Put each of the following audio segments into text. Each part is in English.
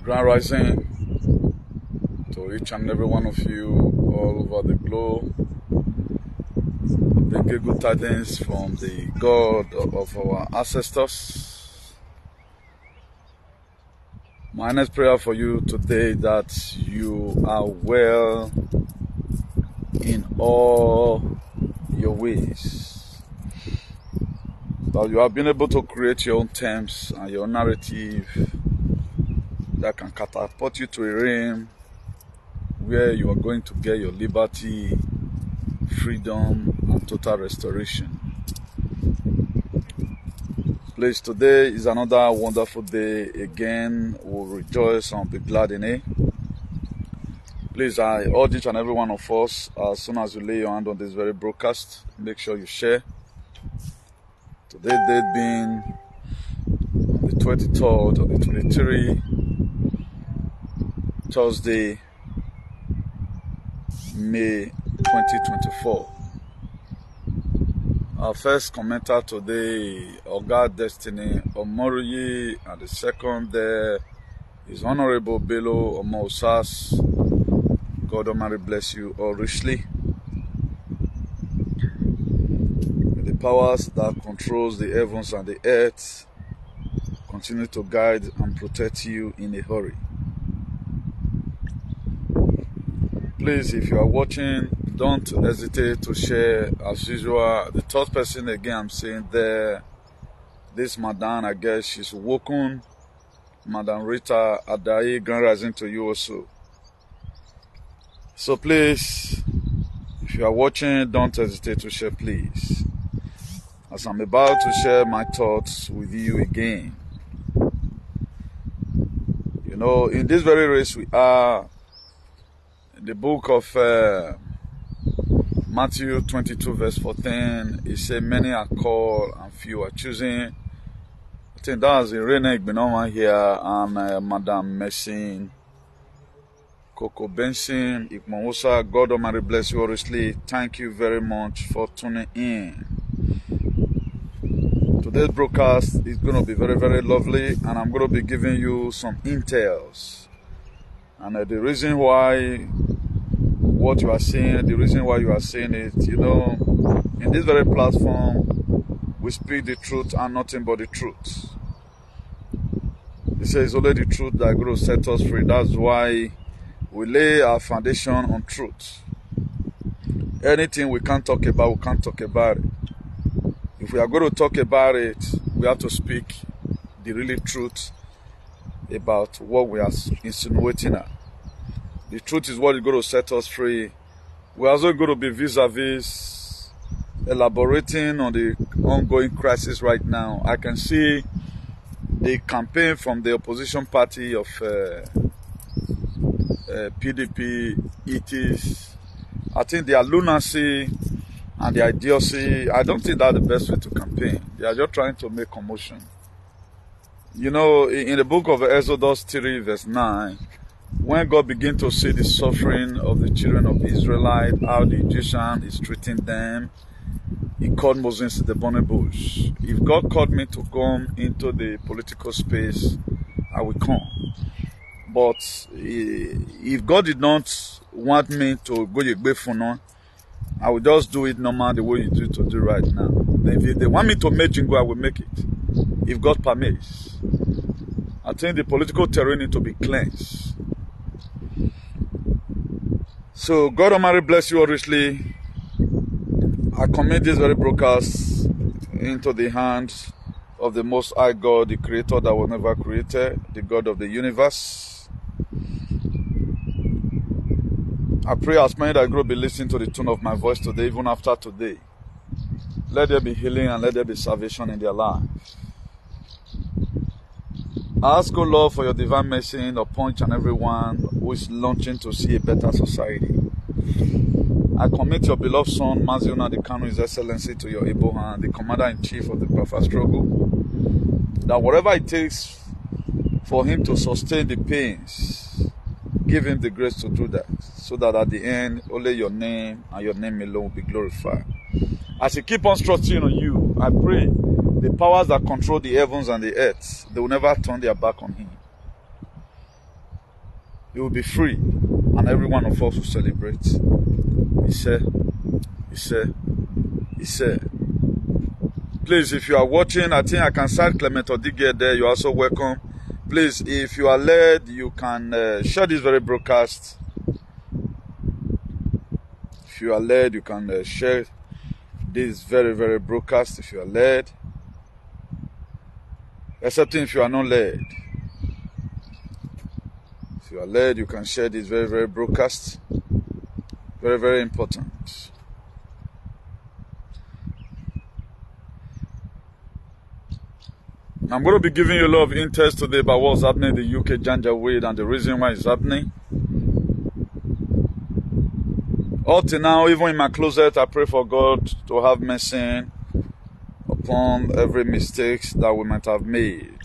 Grand Rising to each and every one of you all over the globe. Bring you good tidings from the God of our ancestors. My next prayer for you today that you are well in all your ways. That you have been able to create your own terms and your narrative that can catapult you to a realm where you are going to get your liberty, freedom, and total restoration. Please, today is another wonderful day. Again, we'll rejoice and be glad in it. Please, I urge each and every one of us, as soon as you lay your hand on this very broadcast, make sure you share. Today, date being on the 23rd of the 23, Thursday, May 2024. Our first commenter today, Oga Destiny Omoriyi, and the second there is Honorable Bello Omosas. God Almighty bless you all richly. May the powers that controls the heavens and the earth continue to guide and protect you in a hurry. Please, if you are watching, don't hesitate to share as usual. The third person again I'm saying there, this madam, I guess she's woken. Madam Rita Adai, Grand Rising to you also. So please, if you are watching, don't hesitate to share, please. As I'm about to share my thoughts with you again. You know, in this very race we are, in the book of Matthew 22 verse 14, it says, many are called and few are choosing. I think that's Irene Igbenoma here and Madam Messin, Coco Benson, Ikmonwosa. God Almighty bless you honestly. Thank you very much for tuning in. Today's broadcast is going to be very, very lovely, and I'm going to be giving you some intels. And the reason why what you are saying, the reason why you are saying it, you know, in this very platform, we speak the truth and nothing but the truth. It says only the truth that is going to set us free. That's why we lay our foundation on truth. Anything we can't talk about, we can't talk about it. If we are going to talk about it, we have to speak the really truth about what we are insinuating at. The truth is what is going to set us free. We're also going to be vis-a-vis elaborating on the ongoing crisis right now. I can see the campaign from the opposition party of PDP. It is, I think, their lunacy and their idiocy. I don't think that's the best way to campaign. They are just trying to make commotion. You know, in the book of Exodus 3 verse 9, when God began to see the suffering of the children of Israelite, how the Egyptian is treating them, he called Moses to the burning bush. If God called me to come into the political space, I will come. But if God did not want me to go to I will just do it normal the way you do right now. If they want me to make jingle, I will make it. If God permits. I think the political terrain needs to be cleansed. So God Almighty bless you all richly. I commit this very broadcast into the hands of the Most High God, the Creator that was never created, the God of the universe. I pray as many that are going to be listening to the tone of my voice today, even after today, let there be healing and let there be salvation in their life. I ask, O Lord, for your divine mercy upon each and everyone who is launching to see a better society. I commit your beloved son, Maziona the Kanu, His Excellency, to your able hand, the Commander-in-Chief of the Perfect Struggl, that whatever it takes for him to sustain the pains, give him the grace to do that, so that at the end, only your name and your name alone will be glorified. As he keep on trusting on you, I pray the powers that control the heavens and the earth, they will never turn their back on him. it will be free, and every one of us will celebrate. He said. Please, if you are watching, I think I can cite Clement Odige there. You're also welcome. Please, if you are led, you can share this very broadcast. If you are led, you can share this very, very broadcast if you are led. Excepting if you are not led. If you are led, you can share this very, very broadcast. Very, very important. I'm going to be giving you a lot of interest today about what's happening in the UK Janjaweed and the reason why it's happening. Up till now, even in my closet, I pray for God to have mercy upon every mistake that we might have made.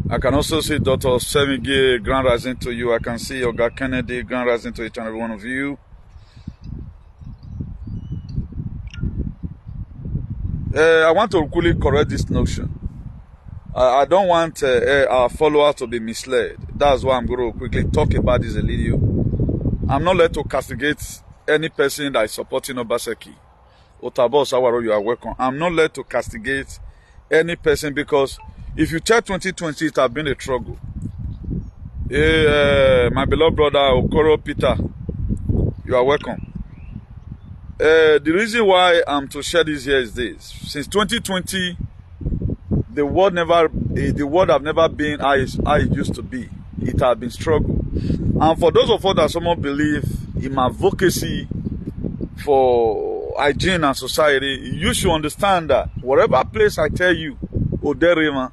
I can also see Dr. Semigi, grand rising to you. I can see Oga Kennedy, grand rising to each and every one of you. I want to quickly correct this notion. I don't want our followers to be misled. That's why I'm going to quickly talk about this a little. I'm not led to castigate any person that is supporting Obaseki. Otabo Sawaro, you are welcome. I'm not led to castigate any person because if you check 2020, it has been a struggle. My beloved brother Okoro Peter, you are welcome. The reason why I'm to share this here is this. Since 2020, the world have never been how it used to be. It has been struggle. And for those of us that someone believe in my advocacy for hygiene and society, you should understand that whatever place I tell you, Oderima,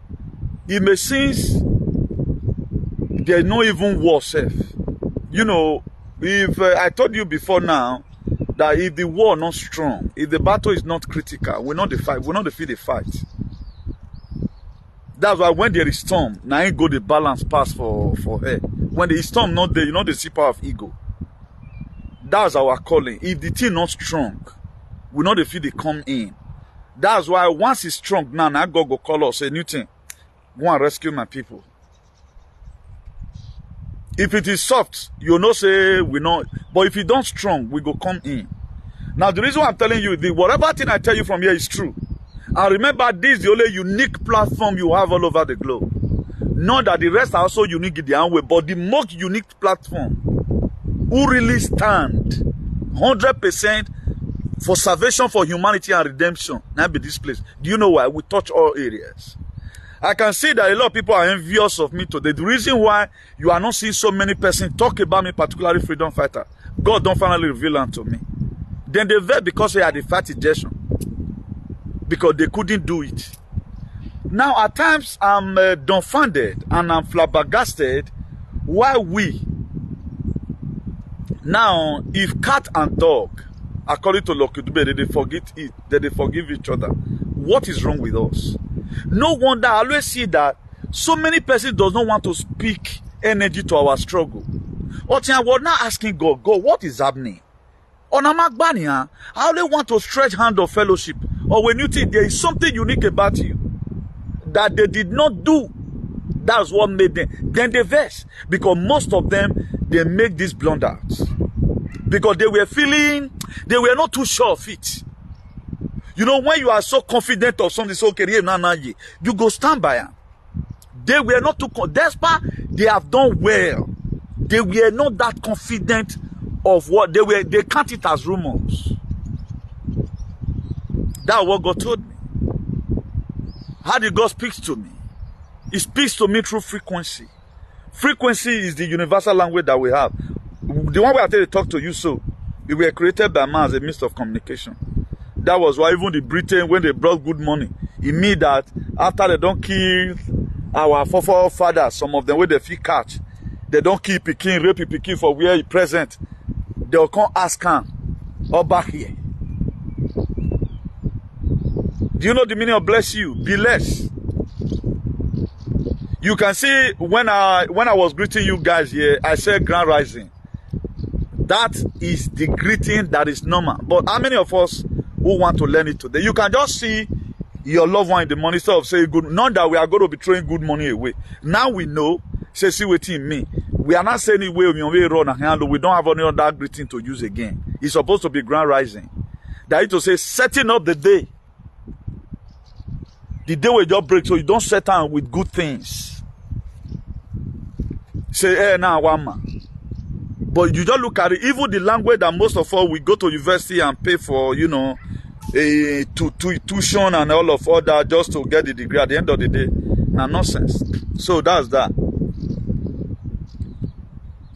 it may seem there's no even war safe. You know, if I told you before now, that if the war not strong, if the battle is not critical, we're not defeat the fight. That's why when there is storm, now ain't go the balance pass for her. When the storm not there, you know the see power of ego. That's our calling. If the thing not strong, we not defeat the come in. That's why once it's strong, now God go call us a new thing. Go and rescue my people. If it is soft, you know say we not. But if it don't strong, we go come in. Now the reason why I'm telling you, whatever thing I tell you from here is true. And remember, this is the only unique platform you have all over the globe. Not that the rest are also unique in their own way, but the most unique platform who really stand 100% for salvation, for humanity and redemption. Now be this place. Do you know why? We touch all areas. I can see that a lot of people are envious of me today. The reason why you are not seeing so many persons talk about me, particularly freedom fighter, God don't finally reveal unto me. Then they vex because they had a fat injection. Because they couldn't do it. Now at times I'm dumbfounded and I'm flabbergasted why we. Now if cat and dog, according to Lokudube, they forgive each other. What is wrong with us? No wonder I always see that so many persons does not want to speak energy to our struggle. Or we're not asking God, what is happening? I only want to stretch hand of fellowship. Or when you think there is something unique about you that they did not do, that's what made them. Then they vex. Because most of them, they make these blunders. Because they were feeling, they were not too sure of it. You know, when you are so confident of something, so okay, you go stand by them. They were not too, despite they have done well, they were not that confident of what they were. They count it as rumors. That's what God told me. How did God speak to me? He speaks to me through frequency. Frequency is the universal language that we have. The one where I tell you to talk to you, so we were created by man as a means of communication. That was why even the Britain, when they brought good money, it means that after they don't kill our forefathers, some of them where they feel catch, they don't kill Peking, rape Peking for where he present. They'll come ask him, or back here. Do you know the meaning of bless you? Be less. You can see when I was greeting you guys here, I said grand rising. That is the greeting that is normal. But how many of us who want to learn it today? You can just see your loved one in the morning instead of saying good. Not that we are going to be throwing good money away. Now we know say, see waiting me. We are not saying we run and handle. We don't have any other greeting to use again. It's supposed to be grand rising. That is to say, setting up the day. The day will just break, so you don't set on with good things. Say, hey, now one man. But you just look at it, even the language that most of us we go to university and pay for, you know, tuition and all that just to get the degree at the end of the day. Now, nonsense. So that's that.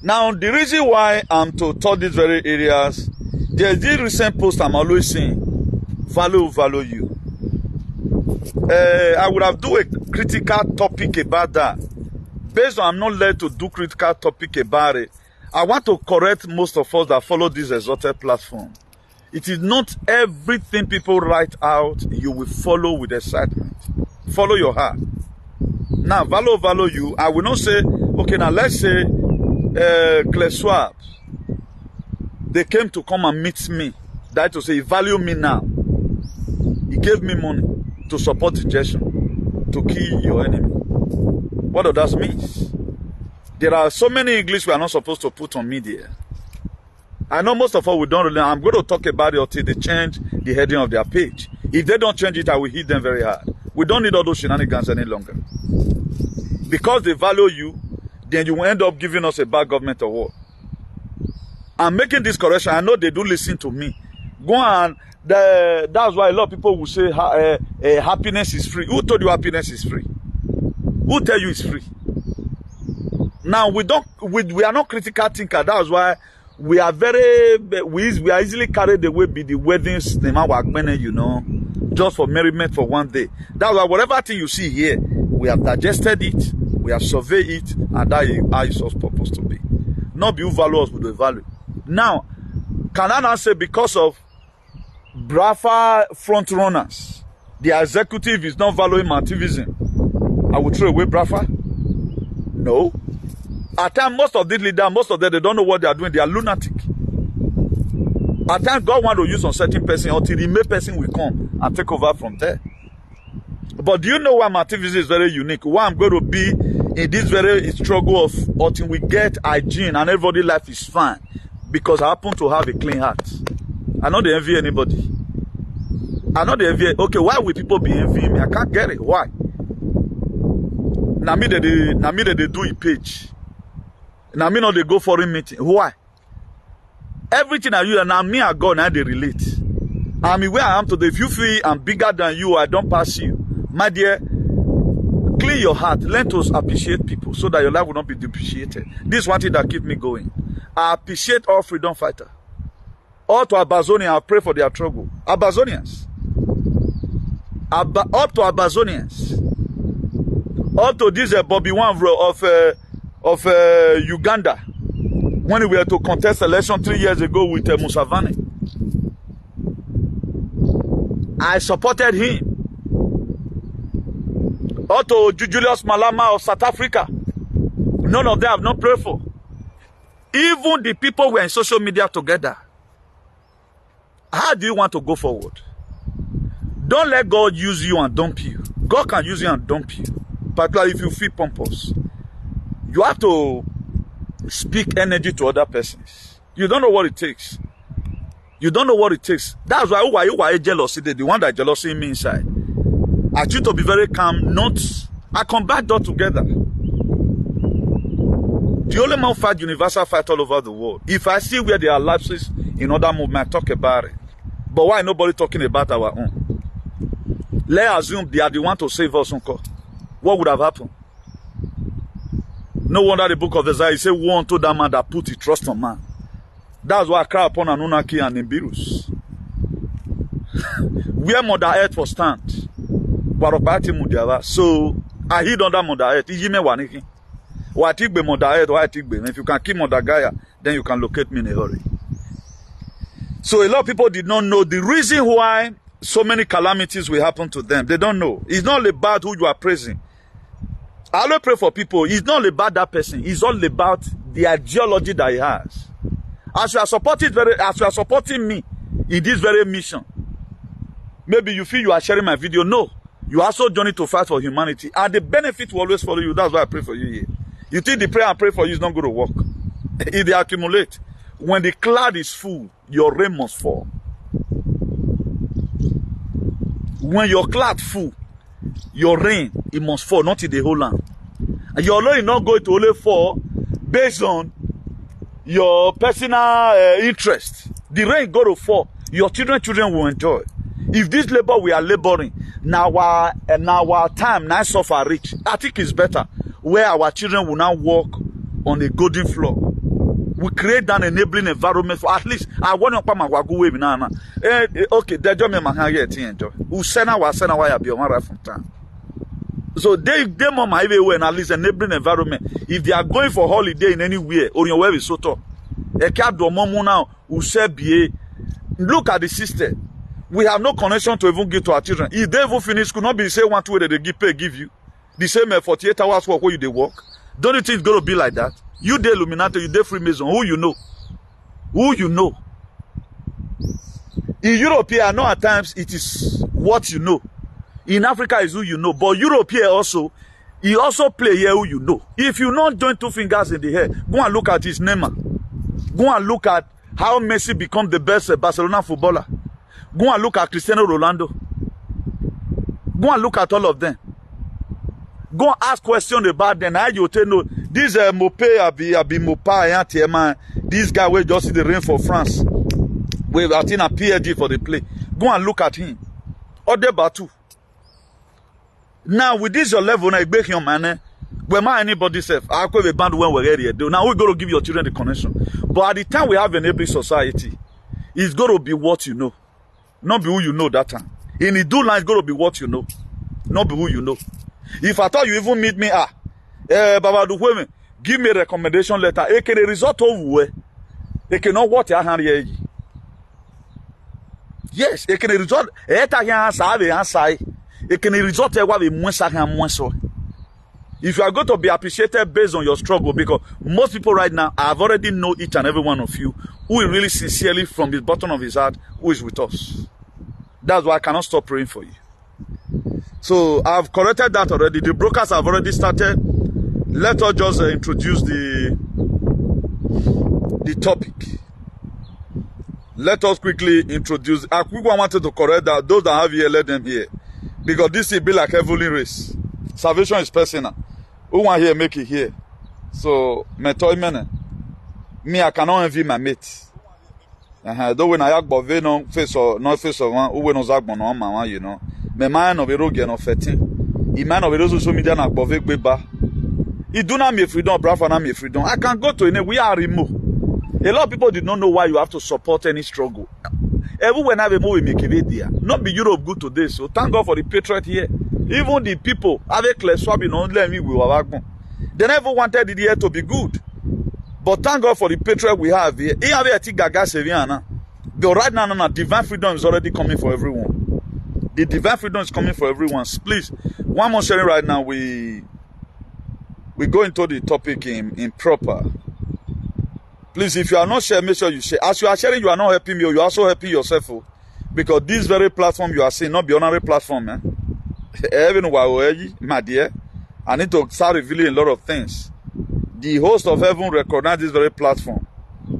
Now, the reason why I'm to touch these very areas, there's this recent post I'm always saying, value you. I would have do a critical topic about that. Based on I'm not led to do critical topic about it, I want to correct most of us that follow this exalted platform. It is not everything people write out you will follow with excitement. Follow your heart. Now, value you. I will not say, okay, now let's say SCHWAB. They came to come and meet me. That to say, he value me now. He gave me money to support injection, to kill your enemy. What does that mean? There are so many English we are not supposed to put on media. I know most of us we don't really. I'm going to talk about it until they change the heading of their page. If they don't change it, I will hit them very hard. We don't need all those shenanigans any longer. Because they value you, then you will end up giving us a bad government award. I'm making this correction. I know they do listen to me. Go on. That's why a lot of people will say happiness is free. Who told you happiness is free? Who tell you it's free? Now we are not critical thinkers. That's why we are we are easily carried away by the weddings, you know, just for merriment for one day. That's why whatever thing you see here, we have digested it, we have surveyed it, and that is how it's supposed to be. Not be who value us with the value. Now, can I now say because of Brafa front runners, the executive is not valuing activism, I will throw away Brafa? No. At times, most of these leaders, most of them, they don't know what they are doing. They are lunatic. At times, God wants to use some certain person until the main person will come and take over from there. But do you know why my activism is very unique? Why I'm going to be in this very struggle of until we get hygiene and everybody's life is fine? Because I happen to have a clean heart. I know they envy anybody. I know they envy. Okay, why will people be envying me? I can't get it. Why? Now me they do a page. Now me know they go for a meeting. Why? Everything I do, now me and God now they relate. I mean where I am today. If you feel I'm bigger than you, I don't pass you. My dear, clean your heart. Learn to appreciate people so that your life will not be depreciated. This is one thing that keeps me going. I appreciate all freedom fighters. All to Abazonians, I pray for their struggle. Abazonians. Up to Abazonians. Up to this W0N of Uganda, when we were to contest election 3 years ago with Museveni. I supported him. Otto Julius Malema of South Africa. None of them have not prayed for. Even the people were in social media together. How do you want to go forward? Don't let God use you and dump you. God can use you and dump you. Particularly if you feel pompous. You have to speak energy to other persons. You don't know what it takes. You don't know what it takes. That's why who are jealousy? The one that jealousy me inside. I choose to be very calm, I combat that together. The only man fight universal fight all over the world. If I see where there are lapses in other movement, I talk about it. But why nobody talking about our own? Let's assume they are the one to save us. What would have happened? No wonder the book of Isaiah says, woe unto that man that put his trust on man. That's why I cry upon Anunnaki and Nimbirus. Where Mother Earth for stand. So I hid under Mother Earth. If you can keep Mother Gaia, then you can locate me in a hurry. So a lot of people did not know the reason why so many calamities will happen to them. They don't know. It's not about who you are praising. I always pray for people. It's not about that person. It's all about the ideology that he has. As you are supporting me in this very mission, maybe you feel you are sharing my video. No. You also journey to fight for humanity. And the benefit will always follow you. That's why I pray for you here. You think the prayer and pray for you is not going to work? If they accumulate, when the cloud is full, your rain must fall. When your cloud full, your rain, it must fall, not in the whole land. And your rain is not going to only fall based on your personal interest. The rain going to fall. Your children will enjoy. If this labor we are laboring, now our time, now suffer rich, I think it's better where our children will now walk on a golden floor. We create an enabling environment for at least I want to come and go away now. Okay, the job me man here enjoy. We send our ya be on right from time. So they mama even at least enabling environment. If they are going for holiday in anywhere, or your web is so top. A cat do momo now who say be look at the system. We have no connection to even give to our children. If they even finish school, not be say 1 2 that they give you the same 48 hours work where you they work. Don't you think it's gonna be like that? You the Illuminati, you the Freemason, who you know? Who you know? In Europe here, I know at times it is what you know. In Africa is who you know. But Europe here also, he also play here who you know. If you not join 2 fingers in the hair, go and look at his Neymar. Go and look at how Messi become the best Barcelona footballer. Go and look at Cristiano Ronaldo. Go and look at all of them. Go and ask questions about them. How you tell no this Mope abi Mopa this guy will just see the rain for France. We have seen a PhD for the play. Go and look at him. Ode Batu. Now with this your level, now break your man. Where my anybody self, I call a band when we're ready. Now we're going to give your children the connection. But at the time we have enabling society, it's going to be what you know. Not be who you know that time. In the do line, it's going to be what you know. Not be who you know. If I thought you even meet me, Baba do women, give me a recommendation letter. It can result of where it cannot what I hand here. Yes, it can result. It can result if you are going to be appreciated based on your struggle, because most people right now, I've already know each and every one of you who is really sincerely from the bottom of his heart who is with us. That's why I cannot stop praying for you. So I've corrected that already. The brokers have already started. Let us just introduce the topic. Let us quickly introduce. I quickly wanted to correct that. Those that have here, let them hear. Because this will be like heavenly race. Salvation is personal. Who want here, make it here. So, me, I cannot envy my mate. Though when I act bove no face or no face of one, who when was act no mama, you know. Me man of a rogue and of 13. The man of a social media na bove beba. He do not me freedom, bravo, and me freedom. I can go to any, we are removed. A lot of people did not know why you have to support any struggle. Everyone have a movie make it there. Not be Europe good today, so thank God for the patriot here. Even the people have a CLAUS, don't let me with they never wanted the year to be good. But thank God for the patriot we have here. But right now, divine freedom is already coming for everyone. The divine freedom is coming for everyone. Please, one more sharing right now. We go into the topic in proper. Please, if you are not sharing, make sure you share. As you are sharing, you are not helping me, you are also helping yourself. Because this very platform you are seeing, not the honorary platform, man. Even my dear, I need to start revealing a lot of things. The host of heaven recognize this very platform.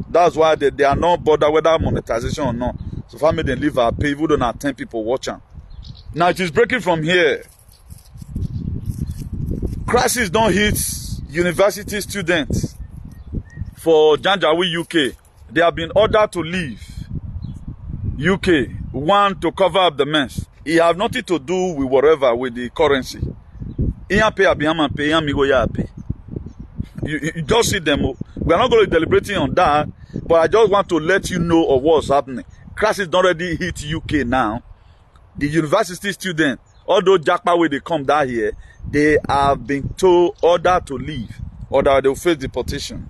That's why they are not bothered whether monetization or not. So family they leave our pay, even though not 10 people watching. Now it is breaking from here. Crisis don't hit university students for Janjaweed, UK. They have been ordered to leave UK. One, to cover up the mess. It have nothing to do with whatever, with the currency. You just see them. We are not going to deliberating on that, but I just want to let you know of what's happening. Crisis don't already hit UK now. The university students, although Jackpot where they come down here, they have been told ordered to leave, or that they will face deportation.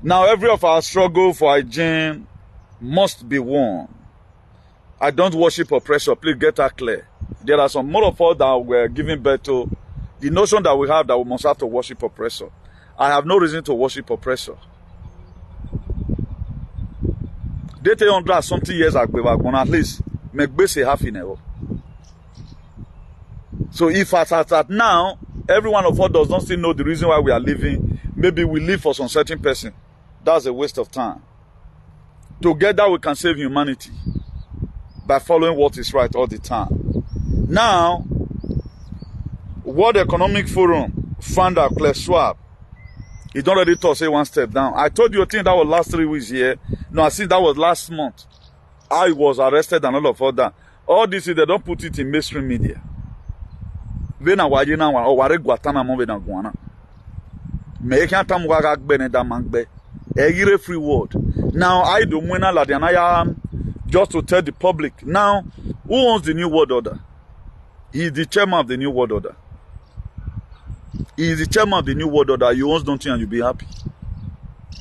Now, every of our struggle for hygiene must be won. I don't worship oppressor. Please get that clear. There are some more of us that were giving birth to the notion that we have that we must have to worship oppressor. I have no reason to worship oppressor. They tell 100 something years ago, at least make base half in a. So if at now every one of us does not still know the reason why we are living. Maybe we live for some certain person. That's a waste of time. Together we can save humanity by following what is right all the time. Now, World Economic Forum founder KLAUS, he don't already talk say one step down. I told you, I think that was last 3 weeks here. No, I think that was last month. I was arrested and all of that. All this is they don't put it in mainstream media. When I was now, or ware guatana mo be na guana. Me can't tam waga bene da mangbe. A free word. Now I do mwena la diana just to tell the public. Now, who owns the new world order? He is the chairman of the new world order. He is the chairman of the new world order. You owns something and you'll be happy.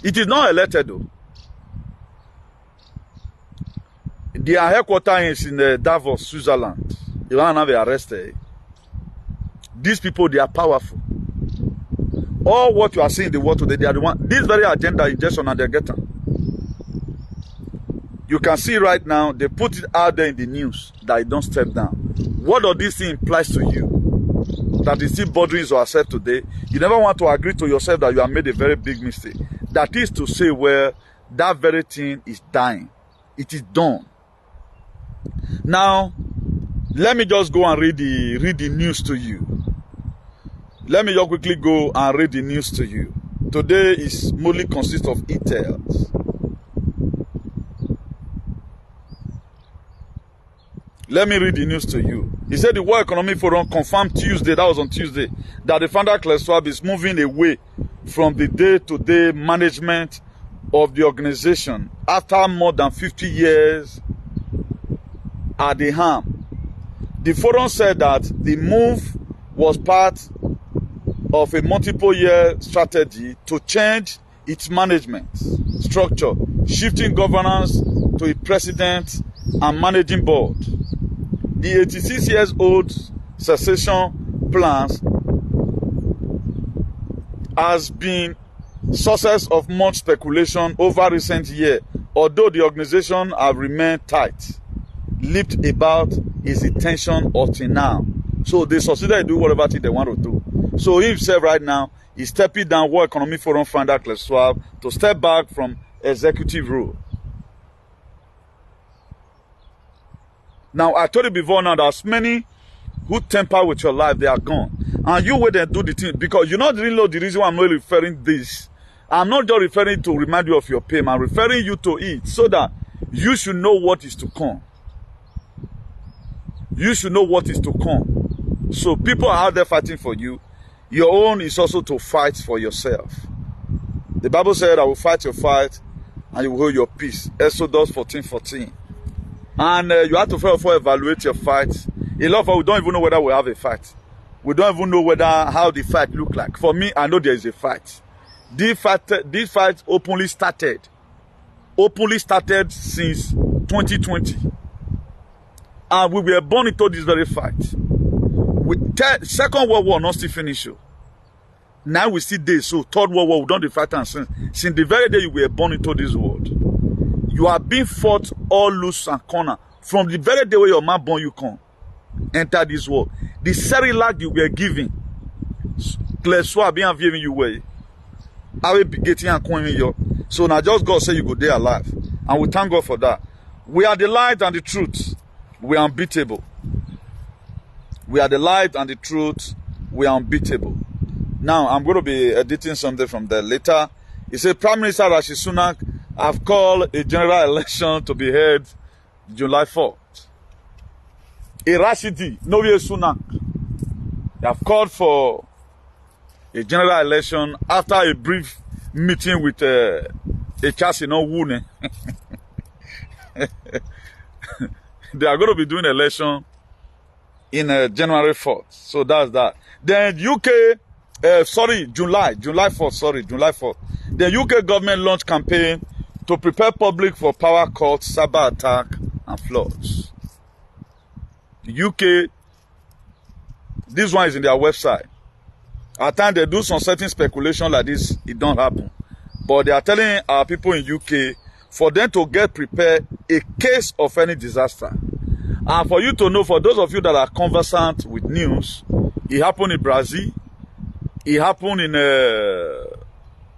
It is not elected though. Their headquarters is in Davos, Switzerland. You don't have arrested. These people, they are powerful. All what you are seeing in the world today, they are the one. This very agenda injection and they're getting. You can see right now, they put it out there in the news that it don't step down. What does this thing implies to you? That is still bothering yourself today. You never want to agree to yourself that you have made a very big mistake. That is to say where that very thing is dying. It is done. Now, let me just go and read the news to you. Let me just quickly go and read the news to you. Today is mostly consists of details. Let me read the news to you. He said the World Economic Forum confirmed Tuesday, that was on Tuesday, that the founder KLAUS is moving away from the day-to-day management of the organization after more than 50 years at the helm. The forum said that the move was part of a multiple-year strategy to change its management structure, shifting governance to a president and managing board. The 86 years old secession plans has been sources of much speculation over recent years, although the organization have remained tight-lipped about its intention until now. So they succeeded in doing whatever thing they want to do. So he himself right now is stepping down World Economic Forum founder KLAUS to step back from executive role. Now, I told you before now that as many who tamper with your life, they are gone. And you wait and do the thing, because you not really know the reason why I'm not referring this. I'm not just referring to remind you of your pain. I'm referring you to it so that you should know what is to come. You should know what is to come. So people are out there fighting for you. Your own is also to fight for yourself. The Bible said, I will fight your fight and you will hold your peace. Exodus 14:14. And you have to first evaluate your fight. A lot of us, we don't even know whether we have a fight. We don't even know how the fight look like. For me, I know there is a fight. This fight openly started since 2020. And we were born into this very fight. Second World War not still finished. Now we see this. So Third World War, we don't fight and since the very day you were born into this world. You are being fought all loose and corner. From the very day where your man born you come. Enter this world. The Cerelac you were giving. KLAUS bien giving you way. I will be getting and coming you. So now just God say you go there alive. And we thank God for that. We are the light and the truth. We are unbeatable. We are the light and the truth. We are unbeatable. Now I'm going to be editing something from there later. He said Prime Minister RISHI SUNAK have called a general election to be held July 4th. Rsity, no way SUNAK. They have called for a general election after a brief meeting with a W0N. They are going to be doing election in January 4th. So that's that. Then July 4th. The UK government launched campaign to prepare public for power cuts, cyber attack, and floods. The UK, this one is in their website. At times they do some certain speculation like this, it don't happen. But they are telling our people in UK for them to get prepared in case of any disaster. And for you to know, for those of you that are conversant with news, it happened in Brazil, It happened in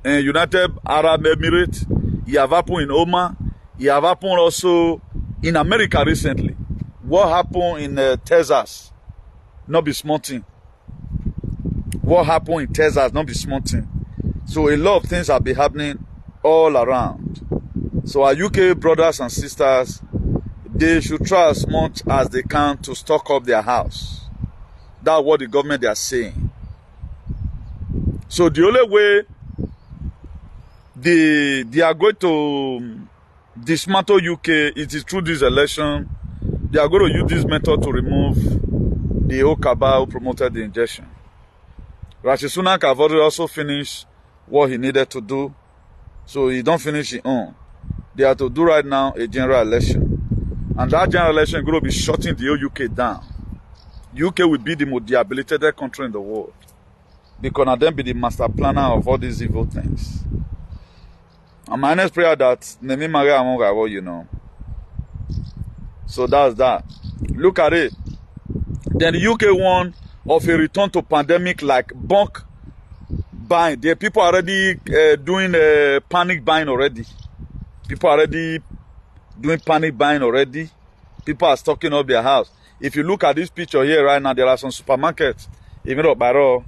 United Arab Emirates. It have happened in Oman. It have happened also in America recently. What happened in Texas? Not be small thing. What happened in Texas? Not be small thing. So a lot of things have been happening all around. So our UK brothers and sisters, they should try as much as they can to stock up their house. That's what the government they are saying. So the only way they are going to dismantle UK is through this election. They are going to use this method to remove the whole cabal who promoted the injection. RISHI SUNAK have already also finished what he needed to do. So he don't finish his own. They have to do right now a general election. And that general election is going to be shutting the whole UK down. UK will be the most debilitated country in the world. Because now them be the master planner of all these evil things. And my next prayer that Nemi Maria Amonga, you know. So that's that. Look at it. Then the UK warned of a return to pandemic like bulk buying. The people are already doing panic buying already. People are already doing panic buying already. People are stocking up their house. If you look at this picture here right now, there are some supermarkets. Even up by all.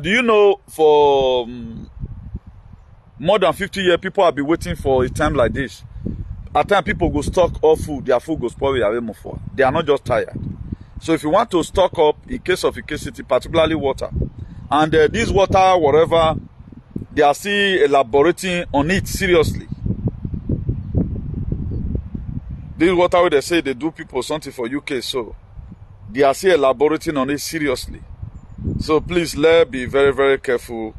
Do you know for more than 50 years, people have been waiting for a time like this. At times, people go stock all food. Their food goes spoil. They are not just tired. So if you want to stock up, in case of City, particularly water, and this water, whatever, they are still elaborating on it seriously. This water where they say they do people something for UK, so they are still elaborating on it seriously. So please, let's be very, very careful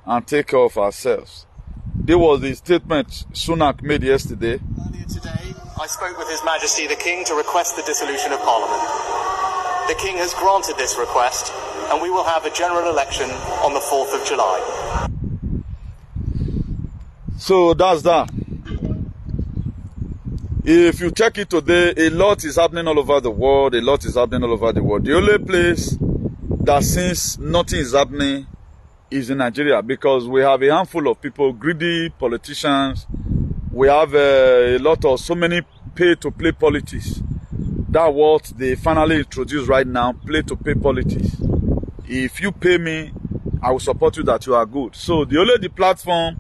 and take care of ourselves. There was the statement Sunak made yesterday. Earlier today, I spoke with His Majesty the King to request the dissolution of Parliament. The King has granted this request, and we will have a general election on the 4th of July. So that's that. If you check it today, a lot is happening all over the world. A lot is happening all over the world. The only place that since nothing is happening is in Nigeria, because we have a handful of people, greedy politicians. We have a lot of so many pay-to-play politics. That's what they finally introduce right now, play-to-pay politics. If you pay me, I will support you that you are good. So the platform,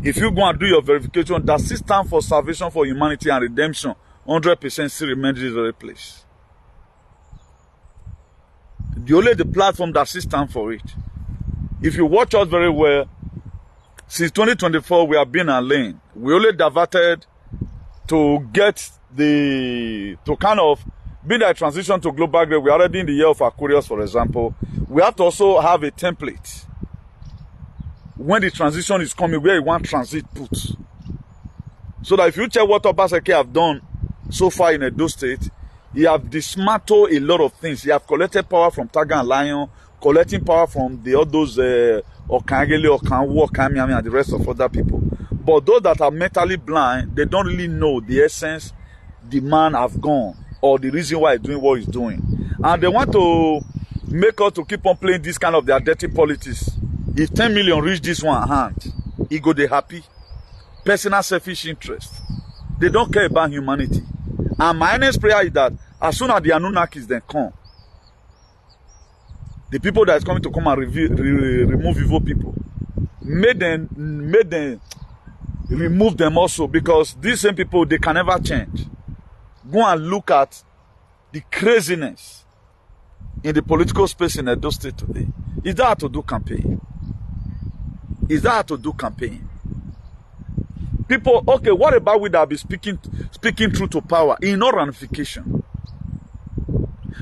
if you go and do your verification, that system for salvation for humanity and redemption, 100% still remains in this very place. The platform that system for it. If you watch us very well, since 2024 we have been on lane. We only diverted to get to kind of be that transition to global grade. We are already in the year of Aquarius, for example. We have to also have a template. When the transition is coming, where you want transit put. So that if you check what Obaseki have done so far in Edo State, he have dismantled a lot of things. He have collected power from Tiger and Lion, collecting power from all those Okangele, Okanwu, Okamiami, and the rest of other people. But those that are mentally blind, they don't really know the essence the man have gone, or the reason why he's doing what he's doing. And they want to make us to keep on playing this kind of their dirty politics. If 10 million reach this one hand, he go they happy. Personal selfish interest. They don't care about humanity. And my next prayer is that as soon as the Anunnakis then come, the people that is coming to come and remove evil people, made them remove them also, because these same people, they can never change. Go and look at the craziness in the political space in Edo State today. Is that how to do campaign? Is that how to do campaign? People, okay, what about we that be speaking truth to power in no ramification?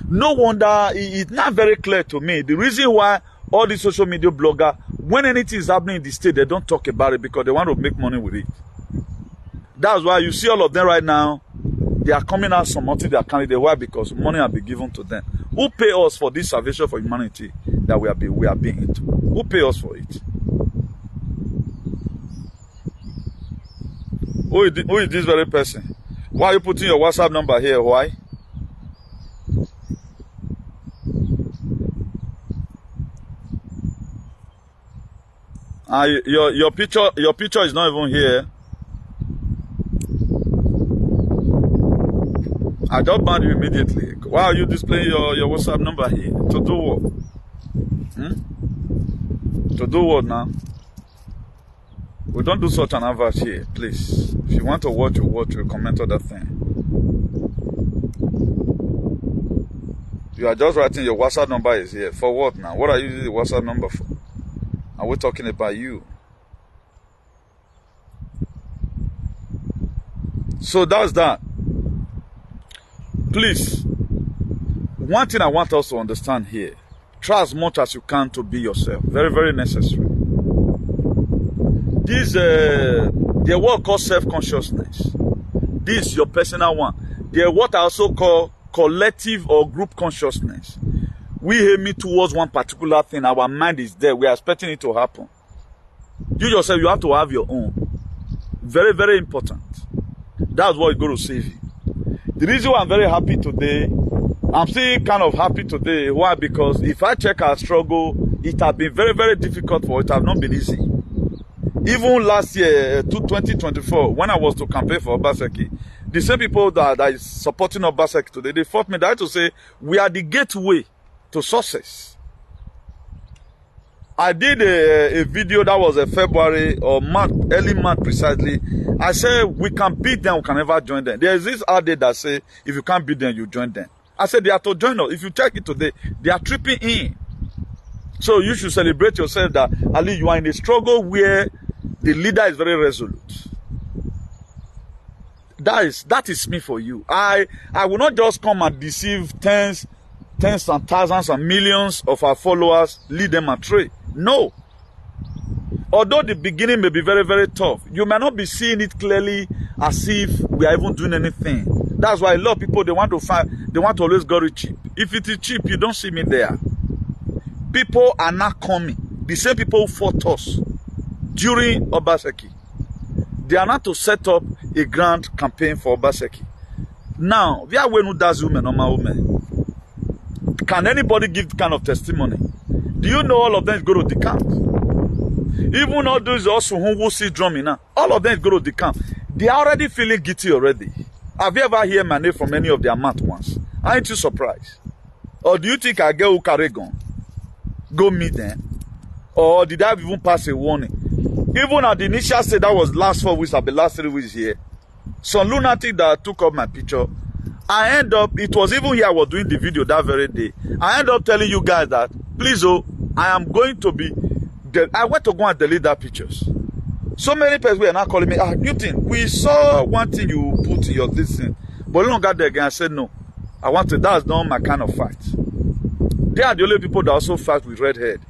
No wonder it's not very clear to me. The reason why all these social media bloggers, when anything is happening in the state, they don't talk about it because they want to make money with it. That's why you see all of them right now. They are coming out supporting their candidate. Why? Because money has been given to them. Who pay us for this salvation for humanity that we are being into? Who pay us for it? Who is this very person? Why are you putting your WhatsApp number here? Why? Your picture is not even here. I just banned you immediately. Why are you displaying your WhatsApp number here? To do what? To do what now? We don't do such an advert here, please. If you want to watch, you watch, you comment on that thing. You are just writing your WhatsApp number is here. For what now? What are you using the WhatsApp number for? Are we talking about you? So that's that. Please, one thing I want us to understand here, try as much as you can to be yourself. Very, very necessary. This, the word called self-consciousness. This is your personal one. The what I also call collective or group consciousness. We aim towards one particular thing. Our mind is there. We are expecting it to happen. You yourself, you have to have your own. Very, very important. That's what is going to save you. The reason why I'm very happy today, I'm still kind of happy today. Why? Because if I check our struggle, it has been very, very difficult for it. It has not been easy. Even last year, 2024, when I was to campaign for Obaseki, the same people that is supporting Obaseki today, they fought me. They had to say, we are the gateway to success. I did a video that was February or March, early March precisely. I said, we can beat them, we can never join them. There is this adage that say, if you can't beat them, you join them. I said, they are to join us. If you check it today, they are tripping in. So you should celebrate yourself that, Ali, you are in a struggle where the leader is very resolute. That is me for you. I will not just come and deceive tens and thousands and millions of our followers, lead them astray. No. Although the beginning may be very, very tough, you may not be seeing it clearly as if we are even doing anything. That's why a lot of people, they want to always go cheap. If it is cheap, you don't see me there. People are not coming. The same people who fought us during Obaseki. They are not to set up a grand campaign for Obaseki. Now, we are when does women or my women. Can anybody give the kind of testimony? Do you know all of them is going to decamp? Even all those also who will see drumming now, all of them is going to decamp. They are already feeling guilty already. Have you ever heard my name from any of their mouth once? Aren't you surprised? Or do you think I get who carry gun? Go meet them? Or did I even pass a warning? Even at the initial stage, that was last 4 weeks, I've been last 3 weeks here. Some lunatic that took up my picture, I end up, it was even here I was doing the video that very day. I end up telling you guys that, please, I am going to be, I went to go and delete that pictures. So many people were now calling me, Newton, we saw one thing you put in your this thing. But long got there again, I said, no, I want to, that's not my kind of fight. They are the only people that also fight with red head.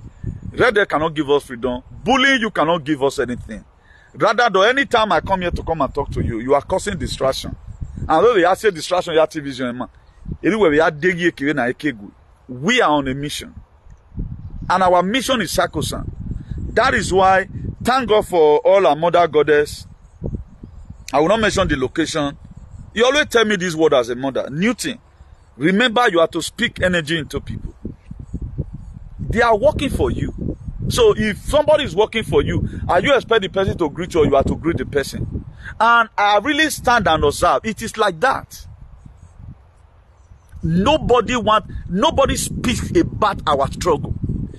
Red head cannot give us freedom. Bullying, you cannot give us anything. Rather, though, anytime I come here to come and talk to you, you are causing distraction. And when we are saying distraction, you are television, man. Anyway, we are on a mission. And our mission is sacrosanct. That is why, thank God for all our mother goddess. I will not mention the location. You always tell me this word as a mother. Newton, remember you have to speak energy into people. They are working for you. So if somebody is working for you, and you expect the person to greet you, or you have to greet the person. And I really stand and observe. It is like that. Nobody speaks about our struggle.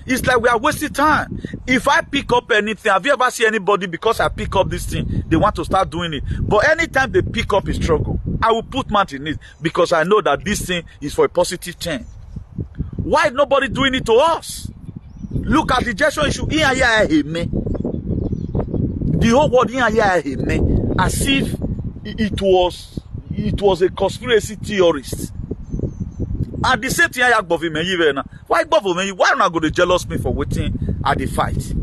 It's like we are wasting time. If I pick up anything, have you ever seen anybody, because I pick up this thing, they want to start doing it? But anytime they pick up a struggle, I will put mouth in it, because I know that this thing is for a positive change. Why is nobody doing it to us? Look at the gesture issue. The whole world as if it was a conspiracy theorist. And the same thing I have why not going to jealous me for waiting at the fight?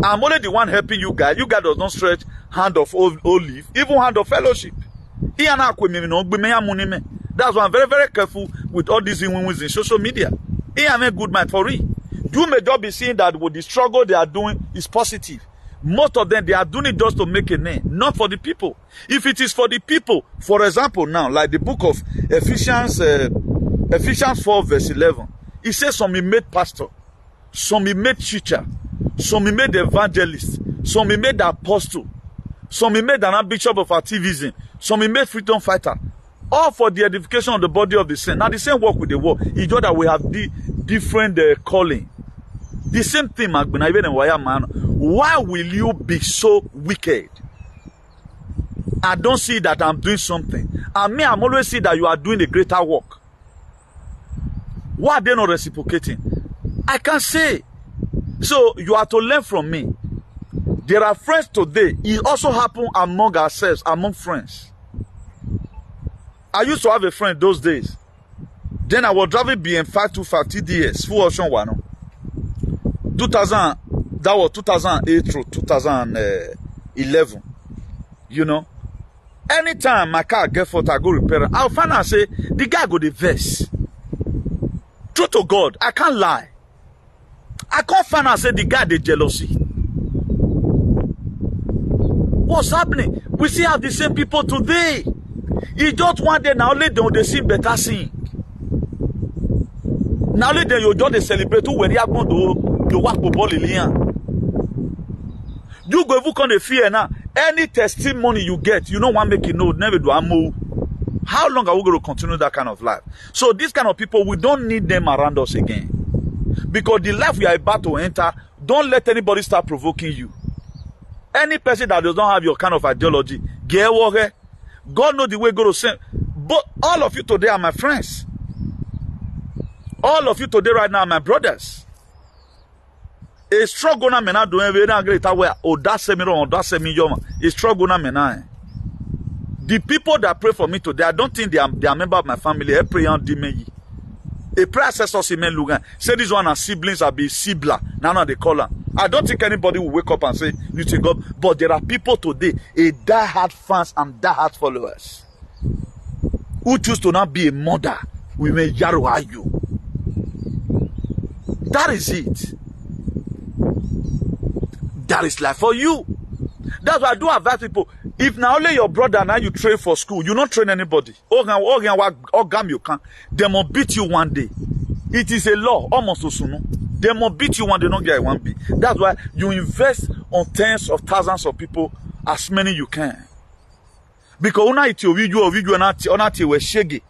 I'm only the one helping you guys. You guys does not stretch hand of olive, even hand of fellowship. That's why I'm very, very careful with all these wins in social media. I'm a good man for real. You may just be seeing that with the struggle they are doing is positive. Most of them, they are doing it just to make a name, not for the people. If it is for the people, for example, now, like the book of Ephesians 4 verse 11, it says some he made pastor, some he made teacher, Some he made the evangelist. Some he made the apostle. Some he made an archbishop of activism. Some he made freedom fighter. All for the edification of the body of the saint. Now the same work with the world. It's just that we have the different calling. The same thing, man. Why will you be so wicked? I don't see that I'm doing something. And me, I'm always see that you are doing a greater work. Why are they not reciprocating? I can't say. So you have to learn from me. There are friends today. It also happened among ourselves, among friends. I used to have a friend those days. Then I was driving BM525 TDS, full option one. 2000, that was 2008 through 2011. You know, anytime my car get fault, I go repair it. I'll find out say the guy go the verse. True to God, I can't lie. I can't find out say the guy the jealousy. What's happening? We still have the same people today. It's just one day now only they sing better sing. Now only then you just celebrate who were you going to work for ball in. You go look on the fear now. Any testimony you get, you don't want to make it know, never do I move. How long are we going to continue that kind of life? So these kind of people, we don't need them around us again. Because the life we are about to enter, don't let anybody start provoking you. Any person that does not have your kind of ideology, get worried. God knows the way go to send. But all of you today are my friends. All of you today right now are my brothers. A struggle na mena do every great way. Oh, that's me wrong. That's me yoma. A struggle na mena. The people that pray for me today, I don't think they are member of my family. I pray on me. A prayer ancestor si men lugan. Say this one are siblings are be sibla. Now they call her. I don't think anybody will wake up and say you take God. But there are people today, a die-hard fans and die-hard followers, who choose to not be a mother. We may yarrow you. That is it. That is life for you. That's why I do advise people. If now only your brother now you train for school, you don't train anybody. You can. They must beat you one day. It is a law, almost so soon. They must beat you one day, not get one beat. That's why you invest on tens of thousands of people, as many you can. Because when it's your video we shaggy,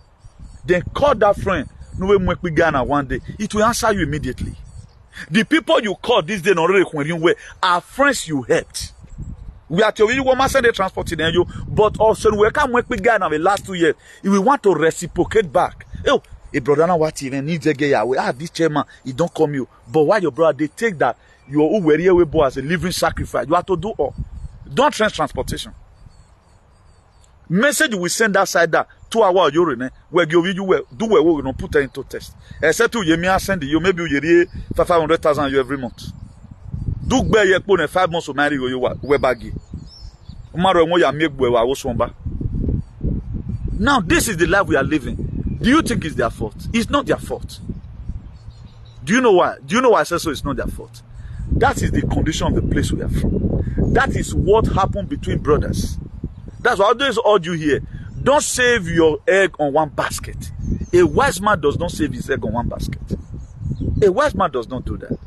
then call that friend. No way make we Ghana one day. It will answer you immediately. The people you call this day are friends you helped. We are to you send the transport in you, but also we can't make we Ghana the last 2 years. If we want to reciprocate back. Oh, a brother now what even needs a gay we have this chairman, he don't come you. But why your brother they take that your Uweriye as a living sacrifice? You have to do all. Don't transportation. Message we send that side that 2 hours urine where you do we don't put her into test. Except to you may send you maybe you 500,000 you every month. Do bear ye put 5 months of marry you we baggy. Now this is the life we are living. Do you think it's their fault? It's not their fault. Do you know why? Do you know why I say so? It's not their fault. That is the condition of the place we are from. That is what happened between brothers. That's why I always urge you here. Don't save your egg on one basket. A wise man does not save his egg on one basket. A wise man does not do that.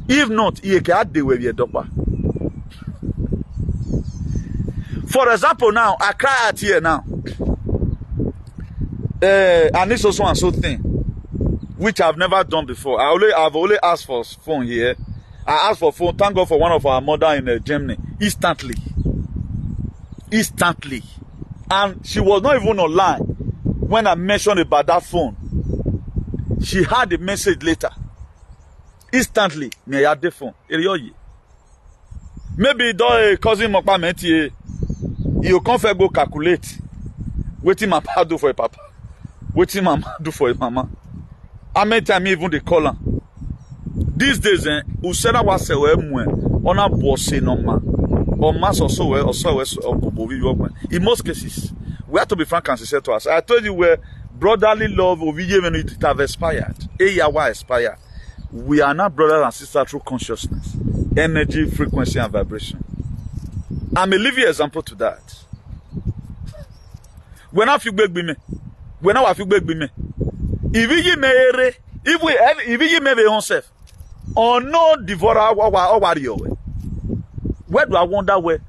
If not, he can't do with your doctor. For example, now I cry out here now. And this also and so thing, which I've never done before. I've only asked for phone here. I asked for phone. Thank God for one of our mother in Germany. Instantly. And she was not even online when I mentioned about that phone. She had the message later. Instantly, me had the phone. Maybe the cousin Mokpa menti you can't go calculate. Waiting my papa do for a papa. Waiting mama do for a mama. I made time even the caller. These days, Usena was a on a boss no man. Or mass or so in most cases, we have to be frank and sincere to us. I told you where brotherly love when it have expired. Expired. We are not brothers and sisters through consciousness, energy, frequency, and vibration. I'm a living example to that. When I feel big me, if we give me yourself, Or no devourer or warrior. Where do I wonder where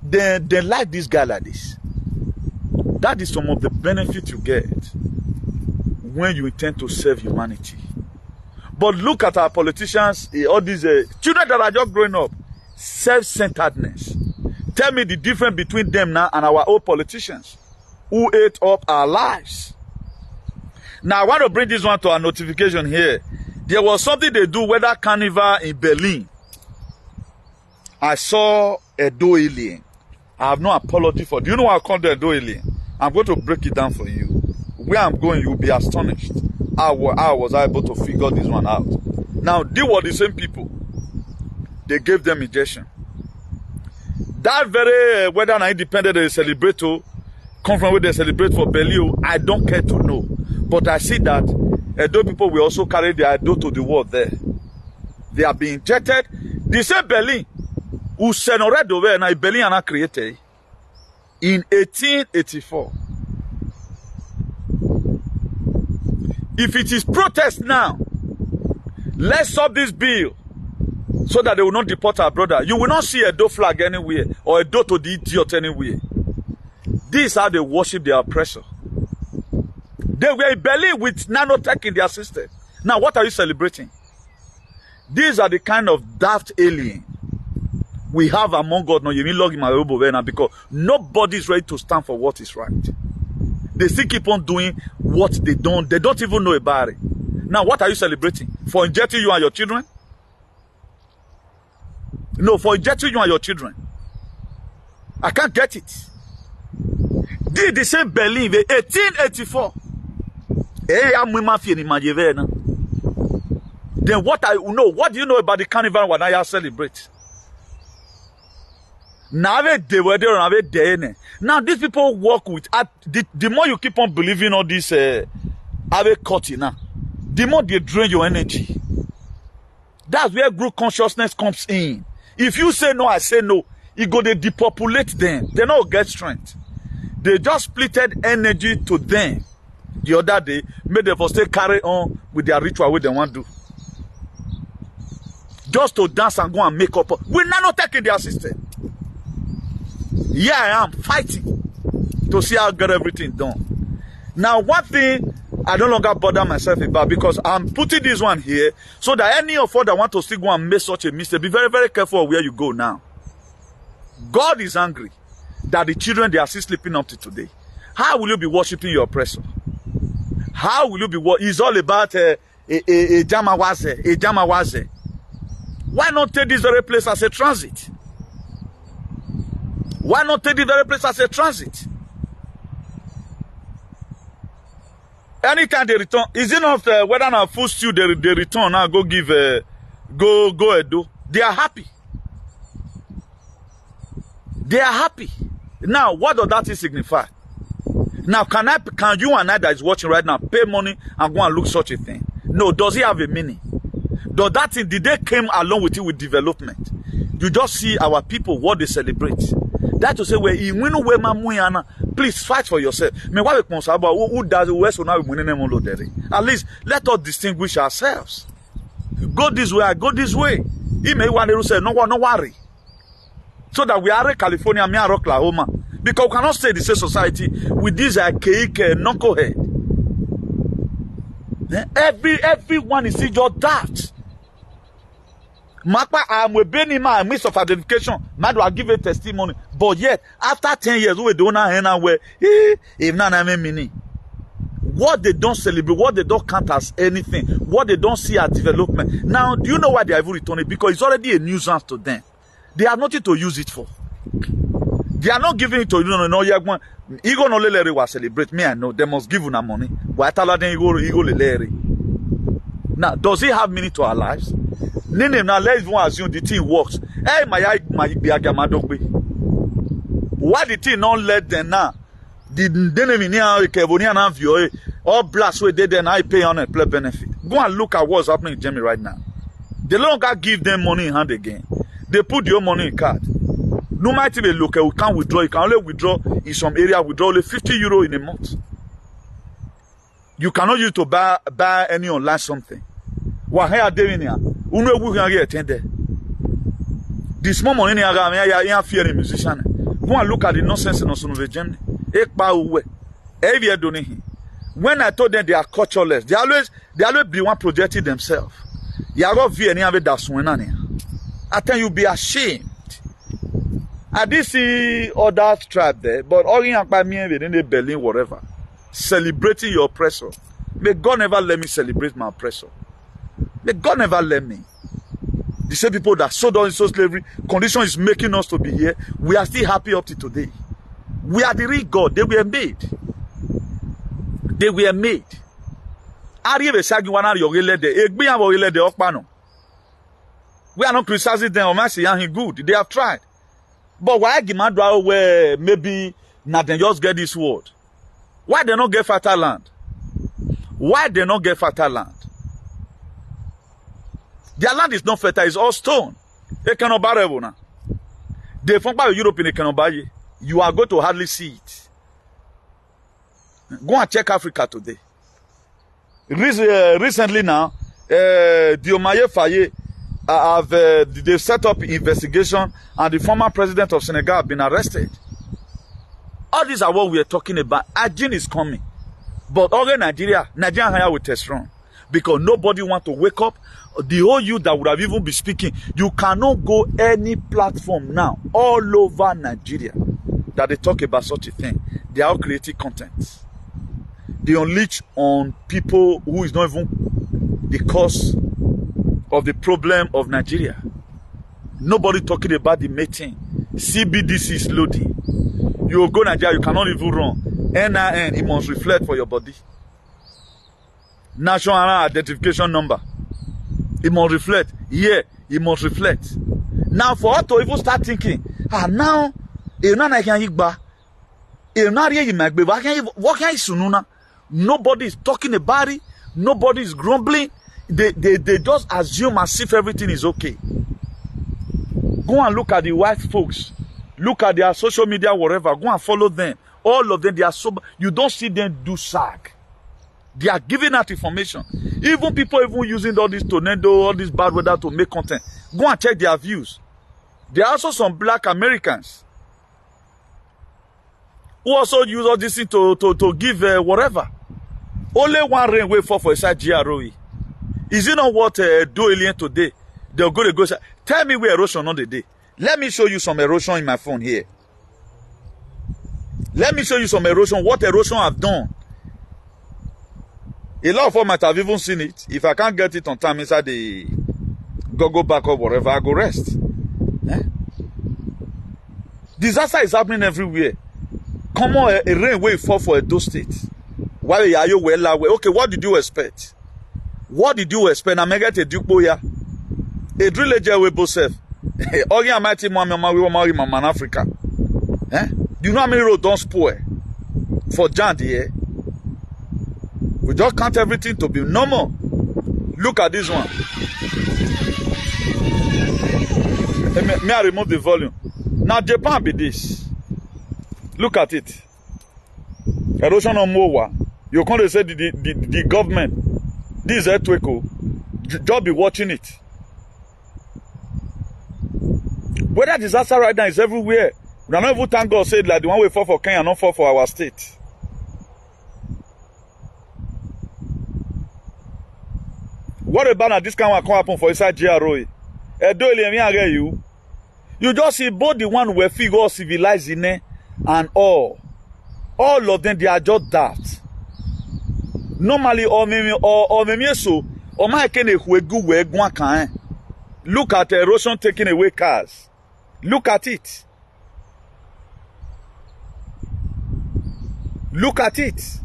they like this guy like this? That is some of the benefits you get when you intend to serve humanity. But look at our politicians, all these children that are just growing up, self-centeredness. Tell me the difference between them now and our old politicians who ate up our lives. Now I want to bring this one to a notification here. There was something they do, weather carnival in Berlin. I saw a do alien. I have no apology for it. Do you know what I call the do alien? I'm going to break it down for you. Where I'm going, you'll be astonished. How was I able to figure this one out? Now, they were the same people. They gave them injection. That very whether an independent they celebrate to, come from where they celebrate for Berlin, I don't care to know. But I see that those people will also carry their Edo to the world there. They are being injected. The same Berlin, who sent already over and Berlin are created in 1884. If it is protest now, let's stop this bill so that they will not deport our brother. You will not see a Edo flag anywhere or a Edo to the idiot anywhere. This is how they worship their oppressor. They were in Berlin with nanotech in their system. Now, what are you celebrating? These are the kind of daft alien we have among us. No, you log in my elbow because nobody is ready to stand for what is right. They still keep on doing what they don't even know about it. Now, what are you celebrating? For injecting you and your children? No, for injecting you and your children. I can't get it. Did the same Berlin, 1884. Then what do you know about the carnival when I celebrate? Now these people work with the more you keep on believing all this the more they drain your energy. That's where group consciousness comes in. If you say no, I say no, it go they depopulate them. They don't get strength. They just splitted energy to them the other day, made them for stay carry on with their ritual what they want to do. Just to dance and go and make up. We're not taking their system. Yeah, I am fighting to see how I get everything done. Now, one thing I no longer bother myself about, because I'm putting this one here so that any of us that want to still go and make such a mistake, be very, very careful where you go now. God is angry that the children, they are still sleeping up to today. How will you be worshiping your oppressor? How will you be it's all about a jamawaze. Why not take this very place as a transit? Why not take this very place as a transit? Anytime they return, is it not whether now full stew they return now go give go Edo? They are happy. They are happy. Now, what does that signify? Now, can you and I that is watching right now pay money and go and look such a thing? No. Does it have a meaning? Does that thing, did they came along with it with development? You just see our people, what they celebrate. That to say, please fight for yourself. Who does it? At least let us distinguish ourselves. Go this way, I go this way. He may want to say, no worry. So that we are in California, me are Oklahoma. Because we cannot stay in the same society with this archaic knucklehead. Everyone is just that. Makpa, I'm with Benny, my midst of identification. Man, do I give a testimony? But yet, after 10 years, we don't know where if not mini. What they don't celebrate, what they don't count as anything, what they don't see as development. Now, do you know why they have returned it? Because it's already a nuisance to them. They have nothing to use it for. They are not giving it to you. No, you go no lele wa celebrate. Me, I know they must give you money. But I tell them you go lele. Now, does it have meaning to our lives? Now let's even assume the thing works. Hey, my be a gamadogbe. Why the thing not let them now? The enemy near Kevonian view all blast where they then I pay on a play benefit. Go and look at what's happening in Germany right now. They no longer give them money in hand again. They put your money in card. No matter the local, we can't withdraw. You can only withdraw in some area. Withdraw only 50 euro in a month. You cannot use to buy any online something. What are doing here? Uno we can get attended. This moment in ya fear a musician. Go and look at the nonsense in Osun Germany. When I told them they are cultureless, they always be one projecting themselves. You are fear any of it that's when I tell you be ashamed. I did see other tribe there, but all in by me within the Berlin, whatever, celebrating your oppressor. May God never let me celebrate my oppressor. May God never let me. The same people that sold us into slavery, condition is making us to be here. We are still happy up to today. We are the real God. They were made. They were made. We are not criticizing them or saying good. They have tried. But why Gimadra where maybe not they just get this word? Why they not get fertile land? Why they not get fertile land? Their land is not fertile, it's all stone. They cannot buy it now. They from Europe they cannot buy it. You are going to hardly see it. Go and check Africa today. Recently now, Diomaye Faye they've set up investigation and the former president of Senegal have been arrested. All these are what we are talking about. Hygiene is coming. But all Nigeria hire with testosterone. Because nobody want to wake up. The whole youth that would have even been speaking, you cannot go any platform now all over Nigeria that they talk about such a thing. They are all creating content. They unleash on people who is not even the cause of the problem of Nigeria. Nobody talking about the mating. CBDC is loading. You will go Nigeria, you cannot even run. NIN, it must reflect for your body. National Identification Number. It must reflect. Yeah, it must reflect. Now, for us to even start thinking, now, nobody is talking about it. Nobody is grumbling. They just assume as if everything is okay. Go and look at the white folks. Look at their social media, whatever. Go and follow them. All of them, they are sober. You don't see them do sag. They are giving out information. Even people even using all this tornado, all this bad weather to make content. Go and check their views. There are also some black Americans who also use all this thing to give whatever. Only one rain will fall for inside GROE. Is it not what do alien today? They'll go say, tell me where erosion on the day. Let me show you some erosion in my phone here. Let me show you some erosion, what erosion have done. A lot of them might have even seen it. If I can't get it on time inside the go back or whatever, I go rest. Eh? Disaster is happening everywhere. Come on, a rain will fall for Edo State. Why are you well away? Okay, what did you expect? What did you expect? I'm get a dupoya. A drill agent will both self. Only a mighty mama in Africa. Eh? Do you know how many roads don't spoil for Jan here? We just count everything to be normal. Look at this one. May I remove the volume? Now Japan be this. Look at it. Erosion on Mowa. You can't say the government. This earthquake. Just be watching it. Weather disaster right now is everywhere. We are not even thank God said like the one we fall for Kenya, not fall for our state. What about this kind of come happen for inside GROE? You just see both the one where figure civilized in it and all of them, they are just daft. Normally, look at erosion taking away cars. Look at it. Look at it.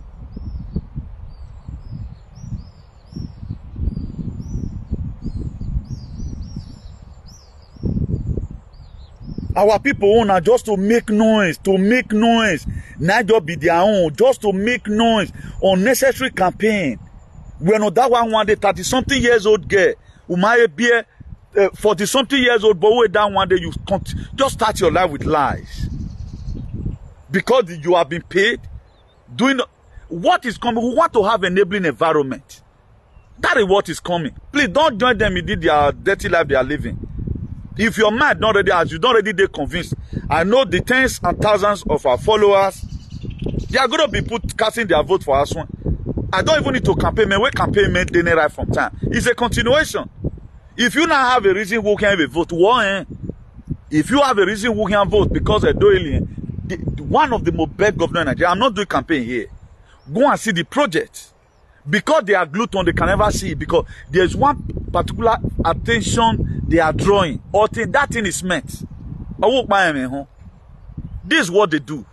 Our people want just to make noise, Not just be their own, just to make noise. Unnecessary campaign. We know that one day 30-something years old girl who might be 40-something years old, but wait down one day you just start your life with lies. Because you have been paid, doing what is coming. We want to have enabling environment. That is what is coming. Please don't join them in their dirty life they are living. If your mind not ready, as you don't already they convinced, I know the tens and thousands of our followers, they are going to be casting their vote for us one. I don't even need to campaign, man. We campaign, man, they right from time. It's a continuation. If you now have a reason who can have a vote, if you have a reason who can vote because of one of the most best governors in Nigeria, I'm not doing campaign here. Go and see the project. Because they are glued on, they can never see it. Because there's one particular attention they are drawing. Or that thing is meant. This is what they do.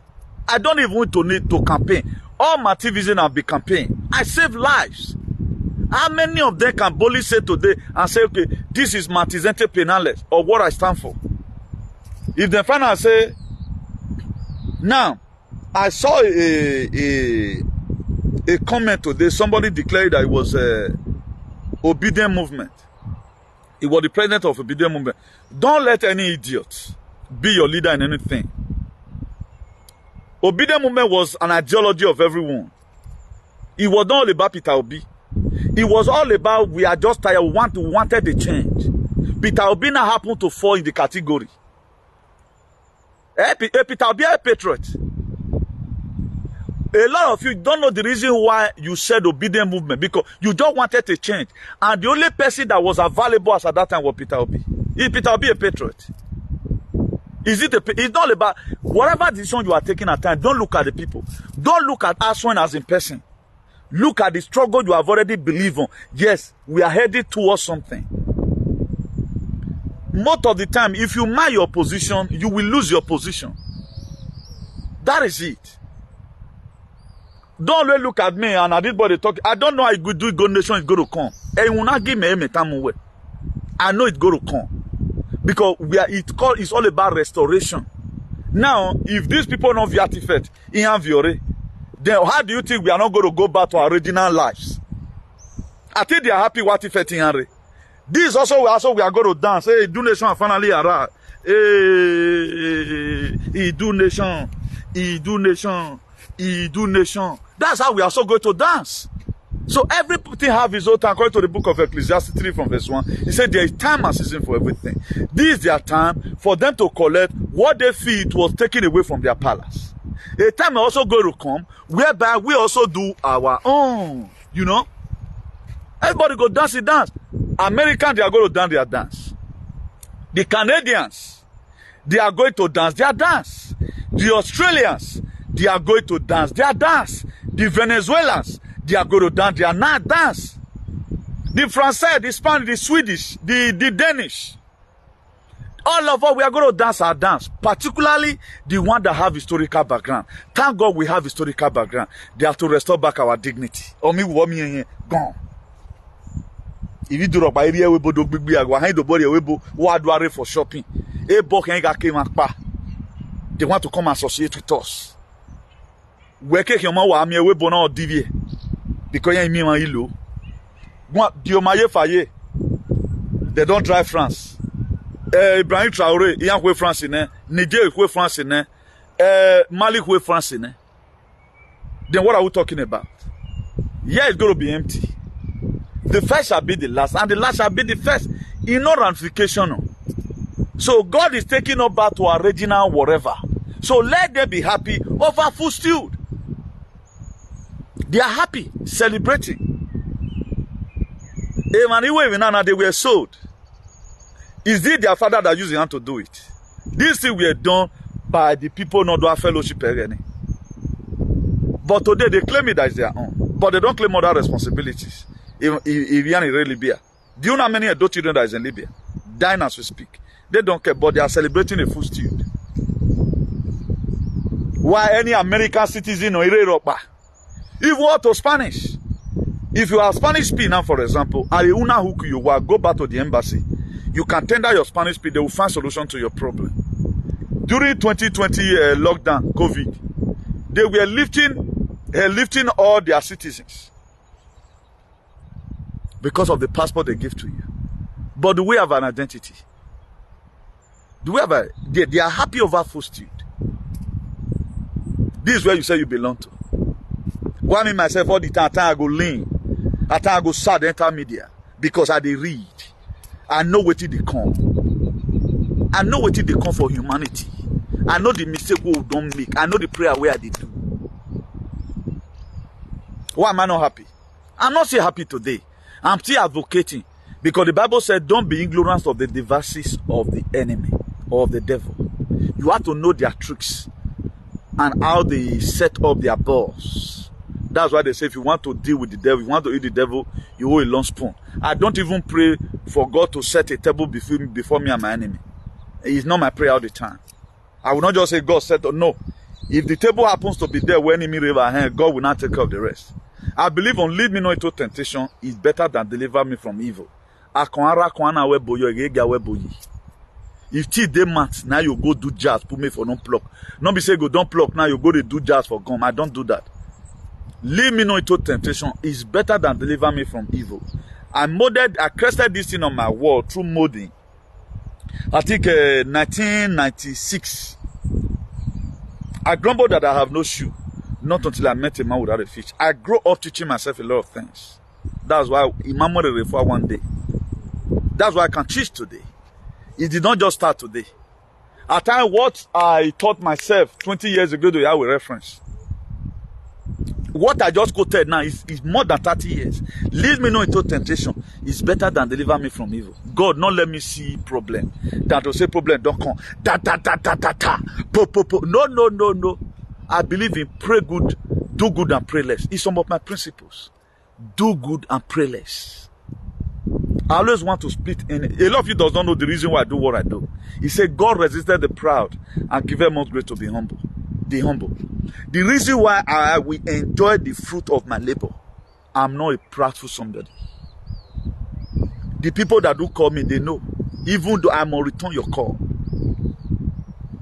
I don't even need to campaign. All my TVs have been campaign. I save lives. How many of them can boldly say today and say, okay, this is my Tizente Penales or what I stand for? If the final say, now, I saw a comment today, somebody declared that it was a obedient movement. It was the president of obedient movement. Don't let any idiot be your leader in anything. Obedient movement was an ideology of everyone. It was not all about Peter Obi. It was all about we are just tired, we wanted the change. Peter Obi now happened to fall in the category. Peter Obi is a patriot. A lot of you don't know the reason why you said obedient movement, because you just wanted to change. And the only person that was available as at that time was Peter Obi. Is Peter Obi a patriot? It's not about whatever decision you are taking at time. Don't look at the people. Don't look at us one as in person. Look at the struggle you have already believed on. Yes, we are headed towards something. Most of the time, if you mind your position, you will lose your position. That is it. Don't really look at me and at this body talk. I don't know how good do good nation is going to come. And you will not give me a time away. I know it's going to come. Because it's all about restoration. Now, if these people don't viatifet, then how do you think we are not going to go back to our original lives? I think they are happy what if it in this also we are going to dance. Hey, do nation finally arrive. Hey, do nation. That's how we are so going to dance. So everything have his own time. According to the book of Ecclesiastes 3 from verse 1, he said there is time and season for everything. This is their time for them to collect what they feel it was taken away from their palace. A time is also going to come whereby we also do our own. You know? Everybody go dance. Americans, they are going to dance their dance. The Canadians, they are going to dance their dance. The Australians, they are going to dance their dance. The Venezuelans, they are going to dance their dance. The French, the Spanish, the Swedish, the Danish. All of us, we are going to dance our dance. Particularly the one that have historical background. Thank God we have historical background. They have to restore back our dignity. Gone. If you do by area, we do big behind the body, we do for shopping. They want to come associate with us. We can't hear my army, we born all DV. Because you mean my ilo. They don't drive France. Ibrahim Traoré, il y a France in Niger, France in Mali, France in. Then what are we talking about? Yeah, it's going to be empty. The first shall be the last, and the last shall be the first. In no ramification. So God is taking us back to our original whatever. So let them be happy over food stewed. They are happy, celebrating. They were sold. Is it their father that used his hand to do it? These things were done by the people not doing fellowship. But today they claim it as their own. But they don't claim other responsibilities. If you are in Libya. Do you know how many adult children that is in Libya? Dying as we speak. They don't care, but they are celebrating a food stew. Why any American citizen or Europe? If you are to Spanish, if you are Spanish speaker, for example, and you go back to the embassy, you can tender your Spanish speaker, they will find solution to your problem. During 2020 lockdown, COVID, they were lifting all their citizens because of the passport they give to you. But do we have an identity? Do we have they are happy over food stew. This is where you say you belong to. Why me myself all the time I go lean. At I go sad enter media because I dey read. I know what they come. I know what they come for humanity. I know the mistake we don't make. I know the prayer where they do. Why am I not happy? I'm not still happy today. I'm still advocating because the Bible said, don't be ignorant of the devices of the enemy or of the devil. You have to know their tricks and how they set up their balls. That's why they say if you want to deal with the devil, you want to eat the devil, you hold a long spoon. I don't even pray for God to set a table before me and my enemy. It's not my prayer all the time. I will not just say God set up. No. If the table happens to be there when enemy river hand, God will not take care of the rest. I believe on lead me not into temptation is better than deliver me from evil. If tea dey mat, now you go do jazz, put me for non pluck. Not be say go don't pluck, now you go to do jazz for gum. I don't do that. Lead me not into temptation is better than deliver me from evil. I crested this thing on my wall through molding. I think 1996. I grumbled that I have no shoe. Not until I met a man without a fish. I grew up teaching myself a lot of things. That's why Imam will refer one day. That's why I can teach today. It did not just start today. At times, what I taught myself 20 years ago to have a reference. What I just quoted now is more than 30 years. Lead me not into temptation is better than deliver me from evil. God, not let me see problem. That will say problem don't come. No. I believe in pray good, do good and pray less. It's some of my principles. Do good and pray less. I always want to split in. A lot of you does not know the reason why I do what I do. He said God resisted the proud and giveth most grace to be humble. The humble. The reason why I will enjoy the fruit of my labor. I'm not a proudful somebody. The people that do call me, they know. Even though I'm gonna return your call.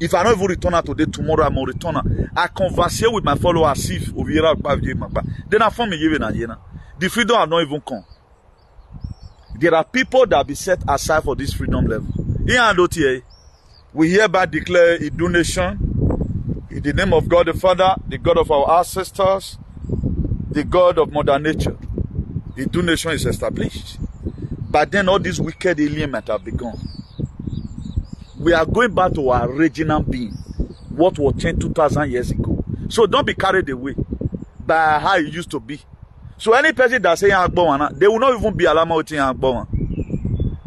If I don't even return her today, tomorrow I'm gonna return her. I converse with my followers if then I form a the freedom are not even come. There are people that be set aside for this freedom level. Here we hereby declare a donation in the name of God the Father, the God of our ancestors, the God of Mother Nature. The donation is established. But then all these wicked alien might have begun. We are going back to our original being, what was 2,000 years ago. So don't be carried away by how it used to be. So any person that say they will not even be alive.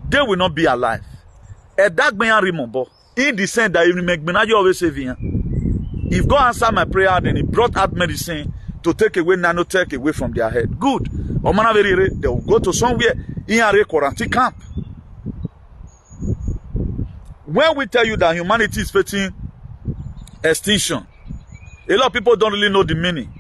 They will not be alive. And that man remember in the sense that you make me always saving. If God answered my prayer, then He brought out medicine to take away nanotech away from their head. Good. They will go to somewhere in a quarantine camp. When we tell you that humanity is facing extinction, a lot of people don't really know the meaning.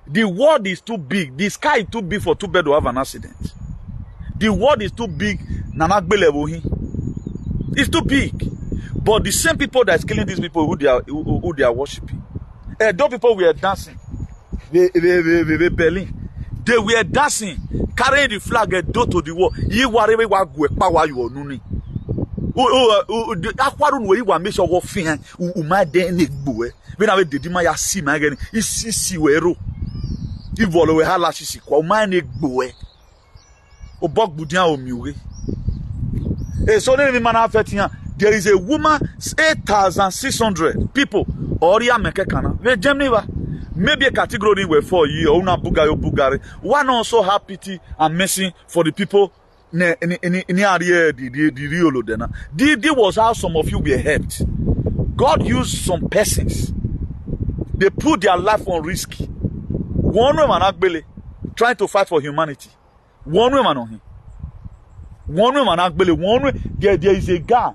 The world is too big. The sky is too big for two birds to have an accident. The world is too big. It's too big. But the same people that is killing these people who they are worshiping. Those people were dancing. They were dancing, carrying the flag and do to the wall. You whatever power you are nuni. Aquarun we wa make sure go fin uma den negbo. When I did my see my again. Isi wero. Ivolo we hala sisi kwa uma negbo. Obok budian omiwe. So then man affect here. There is a woman 8,600 people. Oria mekekana. We Germany. Maybe a category were for you or una bugayo bugare. One also have pity and mercy for the people in the real dena. This was how some of you were helped. God used some persons. They put their life on risk. One woman akbele trying to fight for humanity. One woman on him. One woman akbele. One there is a guy.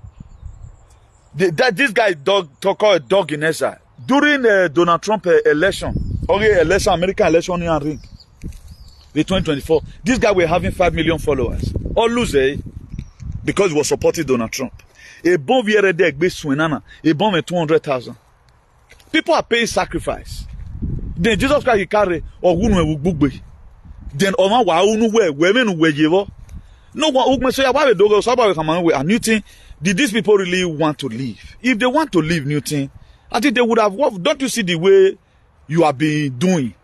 This guy called a dog in exile. During Donald Trump election, American election in ring, the 2024, this guy were having 5 million followers. All lose because he was supporting Donald Trump. A bomb here there be swinana, a bomb at 200,000. People are paying sacrifice. Then Jesus Christ he carry or who bugbe. Then Oma wa unu we women we give. No one say about the dog so come on a new thing. Did these people really want to live? If they want to live new thing, I think they would have worked. Don't you see the way you have been doing?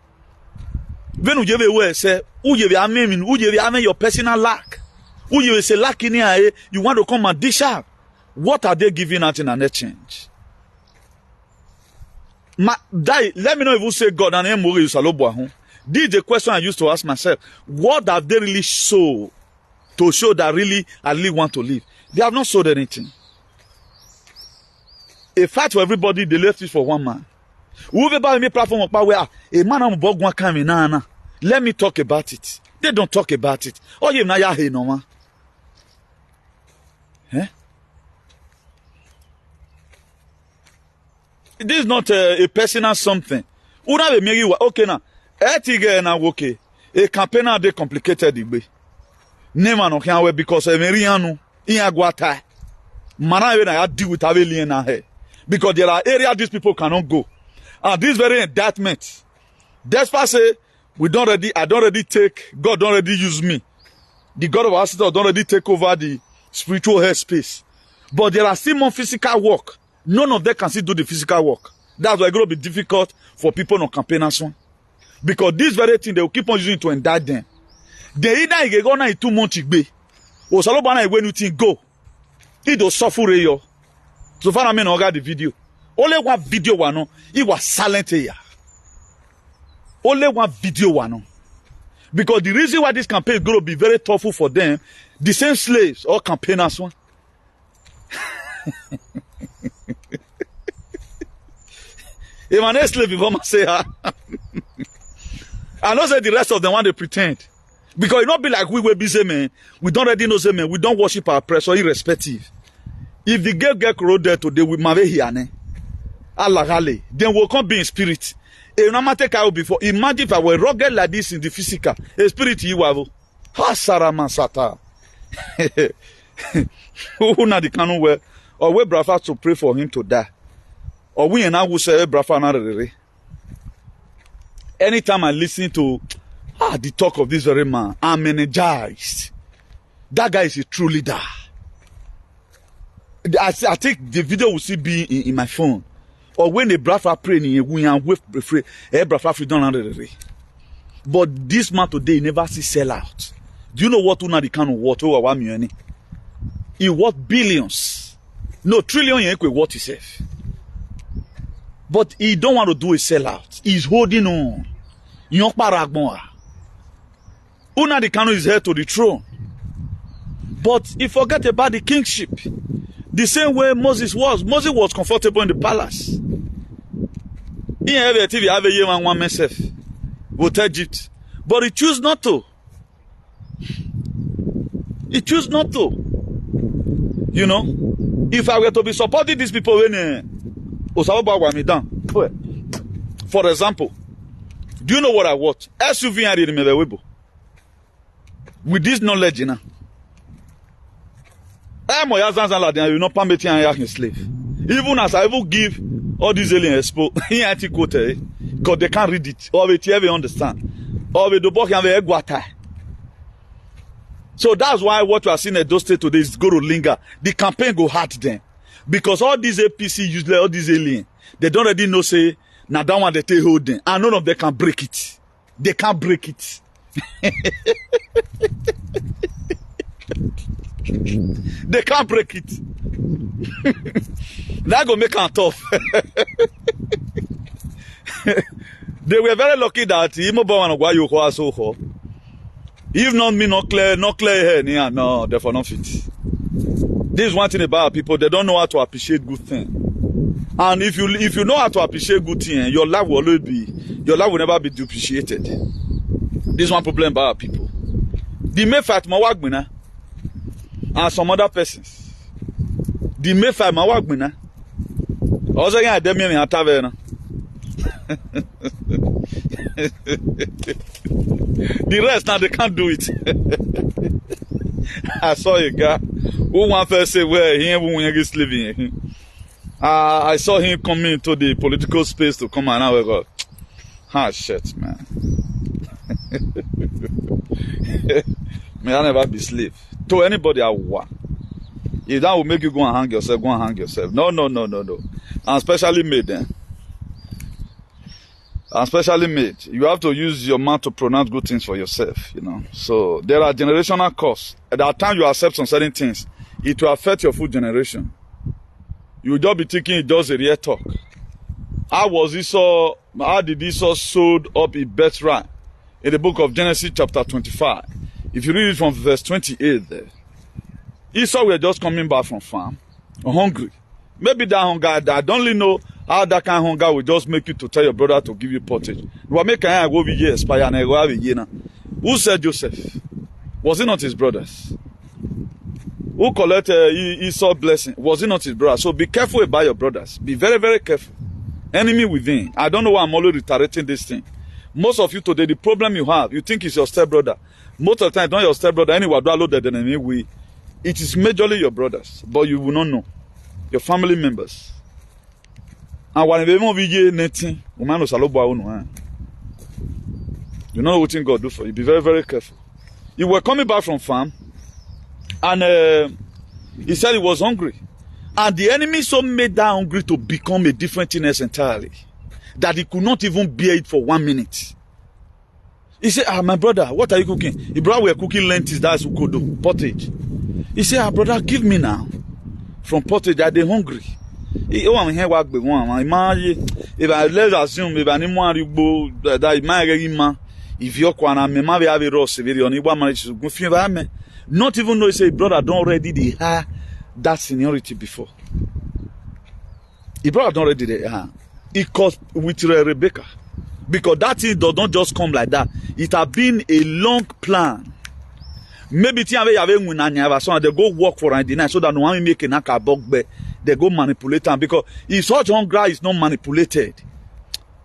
When you say, your personal lack. You say lack in here, you want to come and dish out. What are they giving out in an exchange? Let me know if you say God and Emori Usalobo. This is the question I used to ask myself. What have they really sold to show that really I really want to live? They have not sold anything. A fight for everybody, they left it for one man. Whoever me platform of power, a man am bogwa coming na. Let me talk about it. They don't talk about it. Oh, you na ya he no man. Eh? This is not a personal something. Una be meri wa okay na. Etige na okay. A campaign de complicated igbe. Nema no can we because meri anu in agwata. Mana we na ya deal with alien na here. Because there are areas these people cannot go. And this very indictment. Despite say I don't already take, God don't already use me. The God of our sister don't already take over the spiritual head space. But there are still more physical work. None of them can still do the physical work. That's why it's going to be difficult for people on campaign as well. Because this very thing, they will keep on using to indict them. They either go na 2 months or saloba na when you think go. It will suffer you. So far I mean I got the video. Only one video one, it was silent here. Only one video one. Because the reason why this campaign is going to be very tough for them, the same slaves or campaigners one. If my next slave before I say I don't say the rest of them want to pretend. Because it not be like we were busy men. We don't already know them men. We don't worship our oppressor irrespective. If the girl get corroded today, we might be here. Allah, then we'll come be in spirit. Before. Imagine if I were rugged like this in the physical. A spirit you have. Hasaraman Sata. Who not the canon where or we brother to pray for him to die. Or we and I will say brother. Anytime I listen to the talk of this very man, I'm energized. That guy is a true leader. I think the video will still be in my phone. Or when the brother pray, we are with free. But this man today never see sell out. Do you know what una the kind of what over 1 million? He worth billions. No, trillion you equal what himself. But he don't want to do a sellout. He's holding on. Una the Kano is heir to the throne. But he forget about the kingship. The same way Moses was. Moses was comfortable in the palace. He have a TV, have a year and one myself. With Egypt. But he chose not to. He chose not to. You know? If I were to be supporting these people when for example, do you know what I watch? SUV and the with this knowledge, you know. I'm you not permit him slave. Even as I will give all these alien expo, because they can't read it, or they ever understand. Or they don't have a guata. So that's why what we are seeing at those states today is going to linger. The campaign go hard then. Because all these APC usually all these aliens, they don't already know say now that one they take hold them, and none of them can break it. They can't break it. They can't break it. That go make them tough. They were very lucky that if not me not clear here, no, therefore not fit. This is one thing about people, they don't know how to appreciate good things. And if you know how to appreciate good things, your life will never be depreciated. This is one problem about people. The may fight my work and some other persons. The may fight my work also again them me at tavern. The rest now they can't do it. I saw a guy who one first say where he ain't living. I saw him coming into the political space to come and now we go. Shit, man. May I never be slave to anybody I want. If that will make you go and hang yourself, go and hang yourself. No. And especially me then. and specially made. You have to use your mouth to pronounce good things for yourself, you know. So there are generational costs. At that time you accept some certain things, it will affect your full generation. You will just be thinking it's just a real talk. How did Esau sold up his birthright? In the book of Genesis chapter 25. If you read it from verse 28 there. Esau were just coming back from farm, hungry. Maybe that hunger, I don't really know how that kind of hunger will just make you to tell your brother to give you pottage. Who said Joseph? Was it not his brothers? Who collected Esau's blessing? Was it not his brother? So be careful about your brothers. Be very, very careful. Enemy within. I don't know why I'm always reiterating this thing. Most of you today, the problem you have, you think it's your stepbrother. Most of the time, it's not your stepbrother. Anyway, it is majorly your brothers, but you will not know. Your family members. And when you know what God do for you. Be very, very careful. You were coming back from farm, and he said he was hungry. And the enemy so made that hungry to become a different thing entirely, that he could not even bear it for 1 minute. He said, my brother, what are you cooking? His brother were cooking lentils, that's what could do, pottage. He said, brother, give me now. From pottage, are they hungry? If let's assume, if not even though he said, brother, don't already have that seniority before. His brother don't already have. It caused with Rebecca. Because that thing does not just come like that. It has been a long plan. Maybe they go work for the night so that no one make a nakabog, they go manipulate them. Because if such hunger is not manipulated,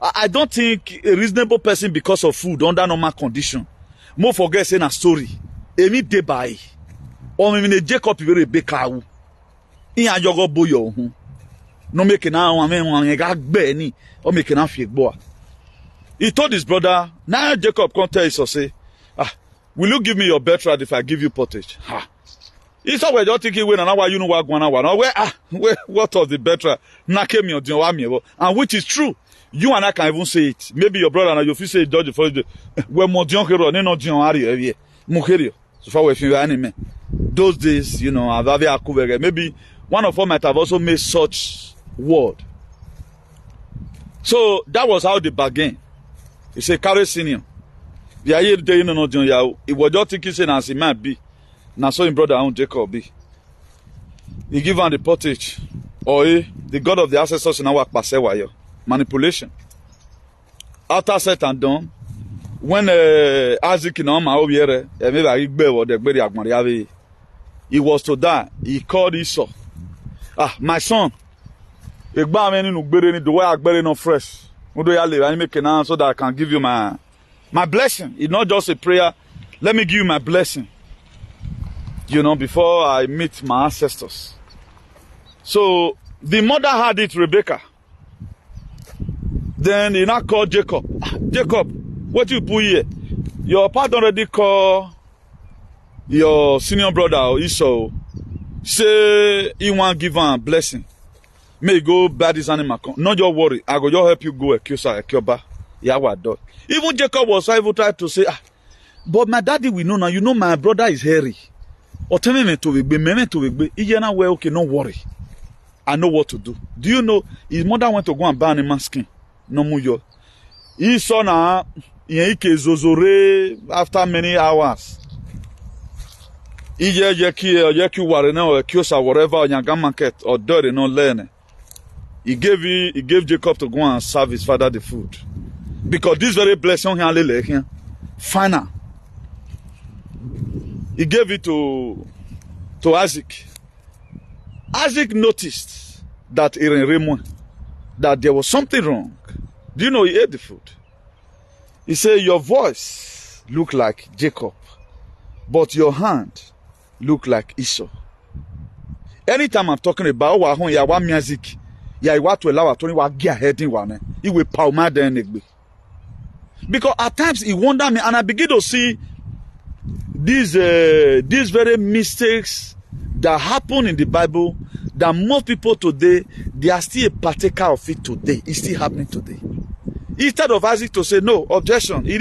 I don't think a reasonable person, because of food under normal condition, more forget saying a story. Emi de by or maybe Jacob very Rebecca. In a yogo boyo. No making now one gag benny or making a fake boy. He told his brother, now Jacob can't tell Esau, say, will you give me your birthright if I give you pottage? Esau were just thinking, when an hour you know what one hour. What of the birthright? And which is true. You and I can even say it. Maybe your brother and you say judge for the when more young hero, no John Ari, Mukerio. So far if you anime. Those days, you know, maybe one of them might have also made such word. So that was how they bargained. He said, carry senior. The idea day you know John Yao. It was just thinking saying as he might be. Now so his brother own Jacob be. He give him the pottage. Or the God of the ancestors in our pasewayo. Manipulation. After said and done, when Isaac in Oma Obiere, he was to die, he called Esau. My son, the way I bury no fresh. So that I can give you my blessing. It's not just a prayer. Let me give you my blessing. You know, before I meet my ancestors. So the mother had it, Rebecca. Then he now called Jacob. Jacob, what you put here? Your father already called your senior brother Esau. Say he want to give him a blessing. May go buy this animal. Not your worry. I go just help you go accuse her, even Jacob was even trying to say, but my daddy will know now. You know my brother is hairy. Or tell me to be okay, no worry. I know what to do. Do you know his mother went to go and buy animal skin? No more. He saw now after many hours. He whatever Yanga market or dirty no learn. He gave Jacob to go and serve his father the food. Because this very blessing final. He gave it to Isaac. Isaac noticed that that there was something wrong. Do you know he ate the food? He said, your voice look like Jacob, but your hand look like Esau. Anytime I'm talking about music, he will because at times he wonder me, and I begin to see these very mistakes that happen in the Bible, that most people today, they are still a partaker of it today. It's still happening today. Instead of Isaac to say, no, objection, do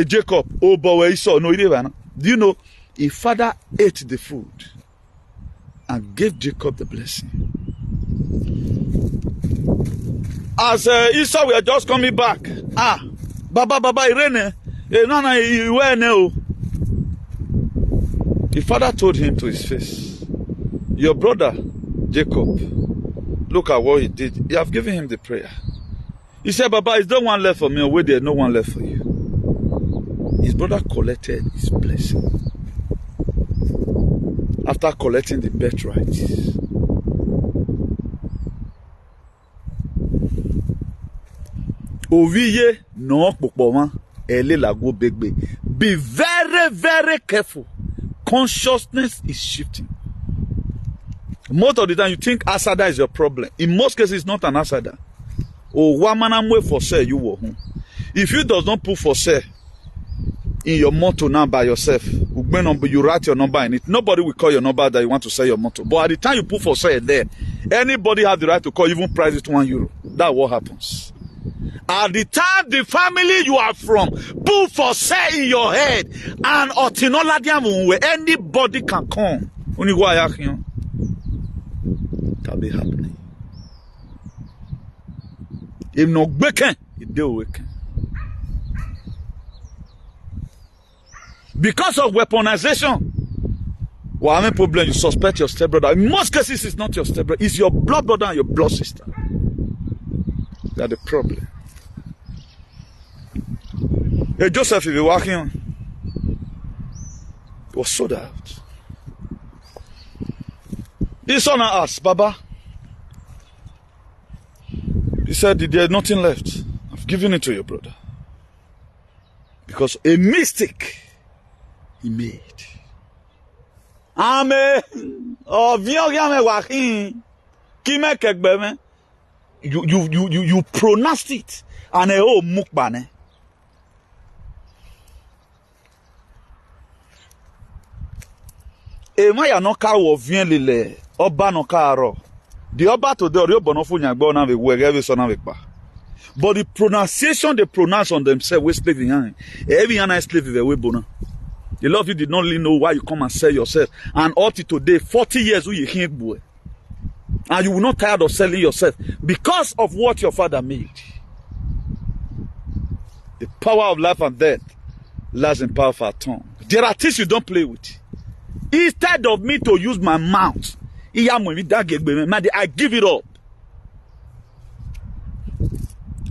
Jacob, no, do you know, his father ate the food and gave Jacob the blessing. As Esau were just coming back, Baba, Irene, no. The father told him to his face, your brother, Jacob, look at what he did. You have given him the prayer. He said, Baba, is there one left for me or wait there, no one left for you? His brother collected his blessing. After collecting the birthright. Oviye no pokpoma ele lago begbe. Be very, very careful. Consciousness is shifting. Most of the time you think asada is your problem. In most cases it's not an asada. Oh, wamanamwe for sale you will home. If you does not put for sale in your motto now by yourself, you write your number in it. Nobody will call your number that you want to sell your motto. But at the time you put for sale there, anybody have the right to call, even price it €1. That's what happens. At the time the family you are from put for sale in your head, and where anybody can come. That be happening. If no wicked, it do wicked. Because of weaponization, well, I problem, you suspect your stepbrother. In most cases, it's not your stepbrother, it's your blood brother and your blood sister. That's the problem. Hey, Joseph, if you're walking, was sold out. His son asked, Baba, he said, there's nothing left. I've given it to your brother. Because a mistake he made. Amen. Oh, you pronounced it. And oh, mukbane. Emaya no ka wo vien lele. Oba no ka aro. The oba to the orio bono fu nyagbo na we wege so na we pa. But the pronunciation they pronounce on themselves, we slave behind. Every another slave we bona. The Lord you did not really know why you come and sell yourself. And up to today, 40 years you can't boy. And you will not tired of selling yourself because of what your father made. The power of life and death lies in power of our tongue. There are things you don't play with. Instead of me to use my mouth, I give it up.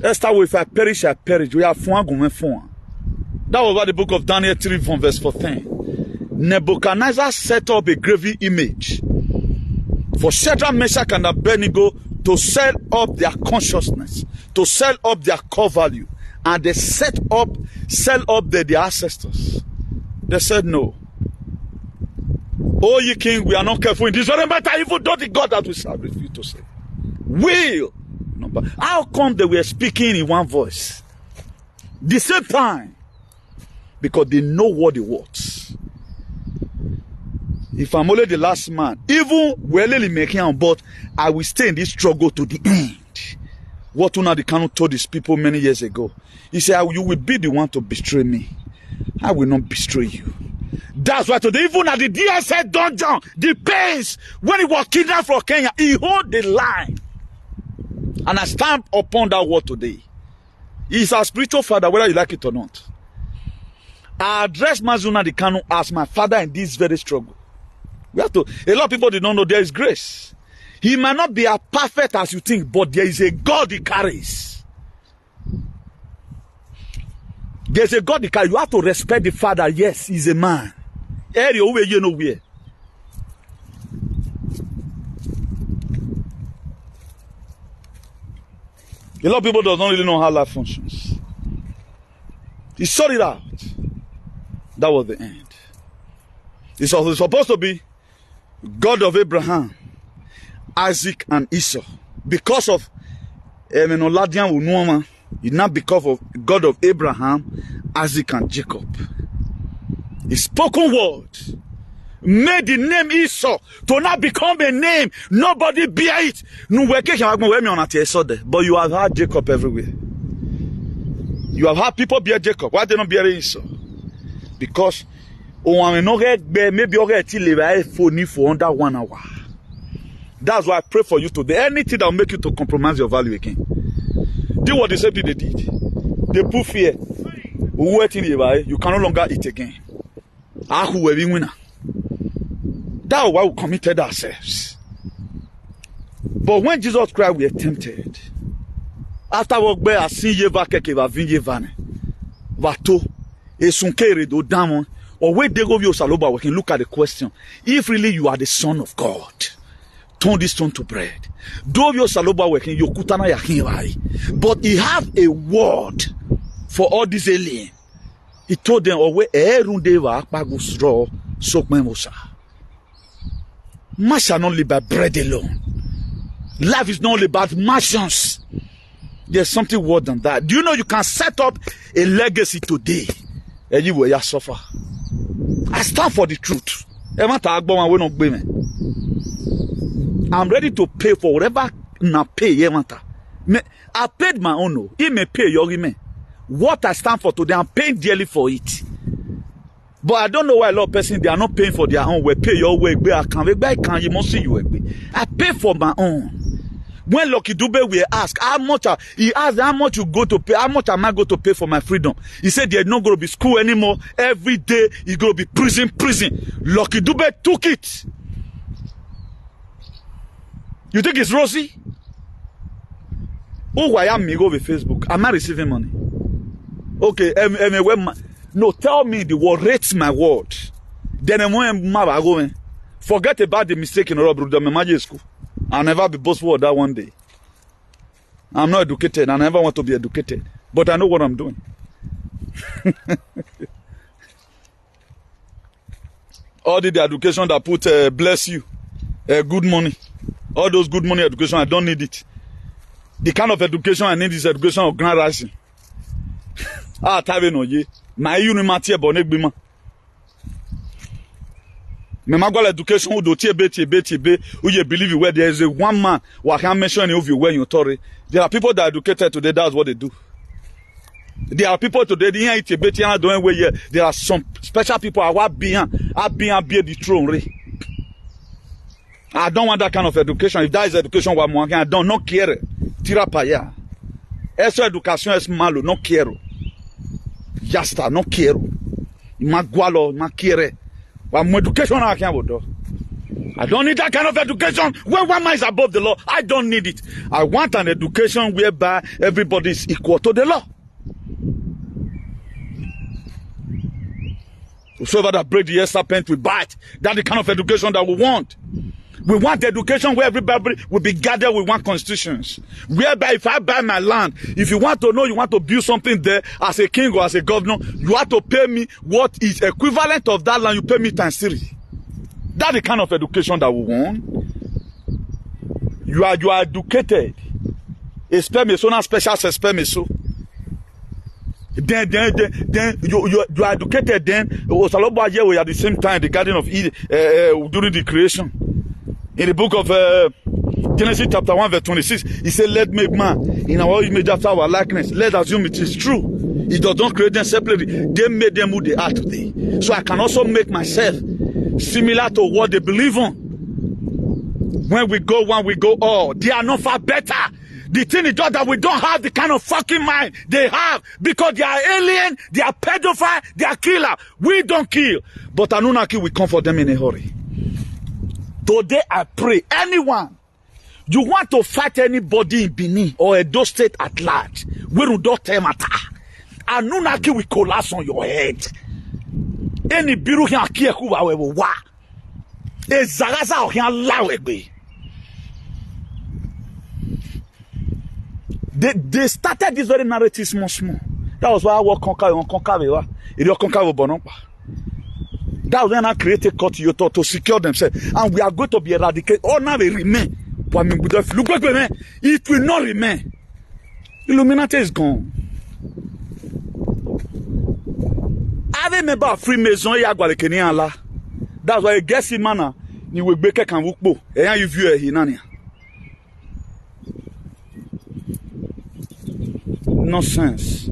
Esther, if I perish, I perish. We have fun. That was what the book of Daniel 3 from verse 14. Nebuchadnezzar set up a graven image for Shadrach, Meshach, and Abednego to sell up their consciousness, to sell up their core value. And they sell up their ancestors. They said, no. Oh, ye king, we are not careful in this very matter, even though the God that we serve refuse to say. Will. How come they were speaking in one voice? The same time. Because they know what it was. If I'm only the last man, even well making on board, I will stay in this struggle to the end. What Nnamdi Kanu told his people many years ago. He said, you will be the one to betray me. I will not betray you. That's why today, even at the DSS dungeon, the pains, when he was kidnapped from Kenya, he hold the line. And I stand upon that word today. He's our spiritual father, whether you like it or not. I address Nnamdi Kanu as my father in this very struggle. We have to. A lot of people did not know there is grace. He might not be as perfect as you think, but there is a God he carries. There's a God he carries. You have to respect the father. Yes, he's a man. Area over you know where. A lot of people don't really know how life functions. He sorted it out. That was the end. It's also supposed to be God of Abraham, Isaac, and Esau. Because of it's not because of God of Abraham, Isaac, and Jacob. The spoken word made the name Esau to not become a name. Nobody bear it. But you have had Jacob everywhere. You have had people bear Jacob. Why they not bear Esau? Because maybe for under 1 hour. That's why I pray for you today. Anything that will make you to compromise your value again. Do what they said they did. They put fear. You can no longer eat again. That's why we committed ourselves. But when Jesus Christ we are tempted, after what I see Yeva Keke va vinye vane, vato, esunkere do damon, or where they go via Saloba, we can look at the question. If really you are the Son of God, turn this stone to bread. Do via Saloba working Yokutana Yakinwai. But he have a word for all these aliens. He told them, "Oh, where Erundeva Akpagusro Sokmemosa. Man shall not live by bread alone. Life is not only about mansions. There's something more than that. Do you know you can set up a legacy today, and you will suffer? I stand for the truth. I'm ready to pay for whatever I pay. I paid my own. He may pay your man. What I stand for today, I'm paying dearly for it. But I don't know why a lot of persons, they are not paying for their own. We pay your way. I can't. You must see you. I pay for my own. When Lucky Dube we ask how much, he asked how much you go to pay, how much am I going to pay for my freedom? He said there's not going to be school anymore. Every day it's going to be prison. Lucky Dube took it. You think it's rosy? Oh, why am I go with Facebook? Am I receiving money? Okay, no, tell me the word, rate my word. Then I'm going. Forget about the mistake in Robert school. I'll never be boastful of that one day. I'm not educated. I never want to be educated. But I know what I'm doing. All the education that put bless you, good money. All those good money education, I don't need it. The kind of education I need is education of grand rising. Ah, tabe no ye. My university bonek bima. Me magwala education who do tiebe who you believe where there is a one man who can mention of you when you authority. There are people that are educated today, that's what they do. There are people today, there are some special people who are being the throne. I don't want that kind of education. If that is education, I don't not care. Tira paya. Eso education es malo, no quiero. Yasta, no quiero. Magualo, ma quiere. Education I don't need that kind of education where one man is above the law. I don't need it. I want an education whereby everybody is equal to the law. Whosoever that break the serpent will bite. That's the kind of education that we want. We want education where everybody will be gathered with one constitutions. Whereby if I buy my land, if you want to know, you want to build something there as a king or as a governor, you have to pay me what is equivalent of that land, you pay me times 3. That's the kind of education that we want. You are educated. Not special so. Then you are educated then. We are at the same time the Garden of Eden during the creation. In the book of Genesis chapter 1 verse 26, he said, "Let make man in our image after our likeness." Let's assume it is true. He does not create them separately. They made them who they are today. So I can also make myself similar to what they believe on. When we go one, we go all. They are not far better. The thing is just that we don't have the kind of fucking mind they have because they are alien, they are pedophile, they are killer. We don't kill. But Anunnaki will come for them in a hurry. Today I pray, anyone, you want to fight anybody in Benin or Edo State at large, we will not tell matter. Anunnaki will collapse on your head. Any biru here kiyeku wa wewo wa. E zagaza o here lawegbe. They started this very narrative small. That was why I work conquer. That was when I created CTION to secure themselves. And we are going to be eradicated. All now they remain. It will not remain. Illuminati is gone. I remember Freemason. That That's why guess him manner. You will break a can wukbo. And you view he nania. Nonsense.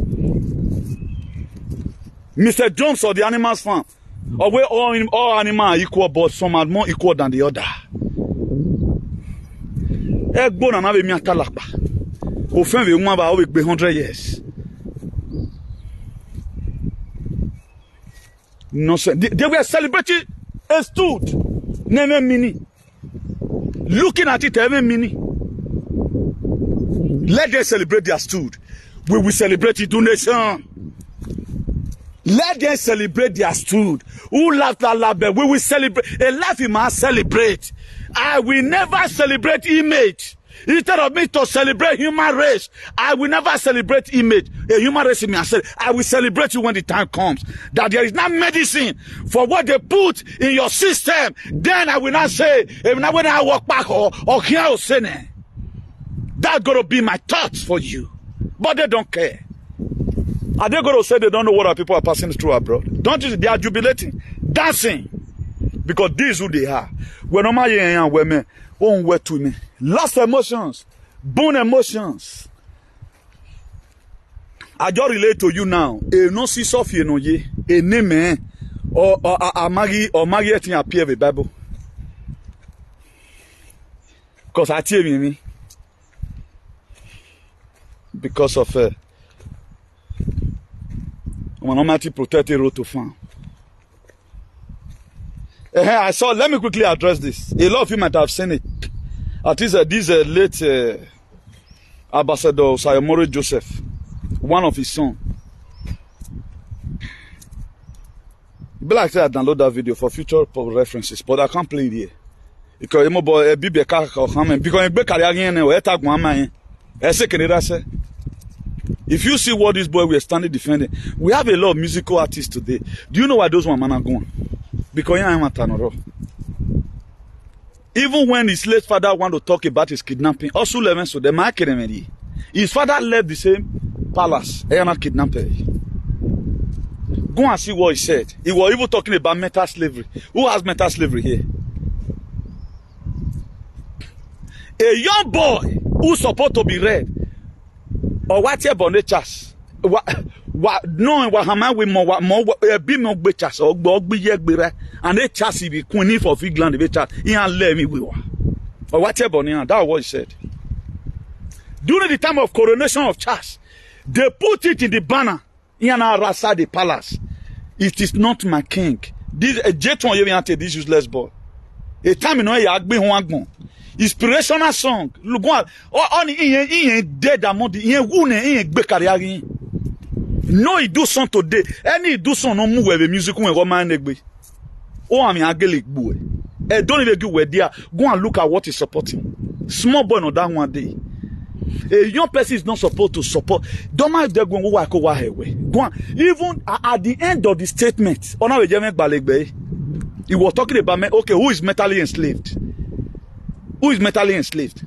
Mr. Jones or the animals farm. Or where all animals are equal, but some are more equal than the other. Egbo na be mi atalapa. Ofen we nwa ba o be 100 years. Nonsense. They were celebrating a stood. Never mini. Looking at it, every mini. Let them celebrate their stood. We will celebrate it, nation. Let them celebrate their stood. Who laughed at laugh? We will celebrate. A laugh you must celebrate. I will never celebrate image. Instead of me to celebrate human race, I will never celebrate image. A human race in me, I will celebrate you when the time comes. That there is not medicine for what they put in your system. Then I will not say, when I walk back or here or say, that's going to be my thoughts for you. But they don't care. Are they going to say they don't know what our people are passing through abroad? Don't you? They are jubilating, dancing. Because this is who they are. When I'm women, won't wait to me. Lost emotions, bone emotions. I just relate to you now. A no see Sophie no ye, a name or a Maggie or Maggie appear with Bible. Because I tell me. Because of when I'm protect the road to farm. I saw, let me quickly address this. A lot of you might have seen it. At least this late Ambassador Sayomori Joseph, one of his sons. Be like I download that video for future references, but I can't play it here. Because I'm boy a bibe kaka come because be carry again e tag one man. If you see what this boy we are standing defending, we have a lot of musical artists today. Do you know why those one man are going? Because I am a tanoro. Even when his late father want to talk about his kidnapping, also levels to the market. His father left the same palace. He not kidnapped. Go and see what he said. He was even talking about mental slavery. Who has mental slavery here? A young boy who's supposed to be read. Or what your bonnet chas? What knowing what Haman with more be no bitches or bog be yet and they chassis be queen for Figland the bitch. He and let me we were. Or what your bonnet, that was he said. During the time of coronation of Charles, they put it in the banner in Rasa the palace. It is not my king. This a jet one you ante this useless boy. A time in way agbe ho inspirational song. Look what on in dead among the in who ne in gbe carry. No, he do song today. Any do song no move with the music when Roman negbe. Oh, I'm angelic boy. Don't even go where there. Go and look at what he's supporting. Small boy no that one day. A young person is not supposed to support. Don't mind they're going to walk away. Go on. Even at the end of the statement, he was talking about okay, who is mentally enslaved? Who is mentally enslaved?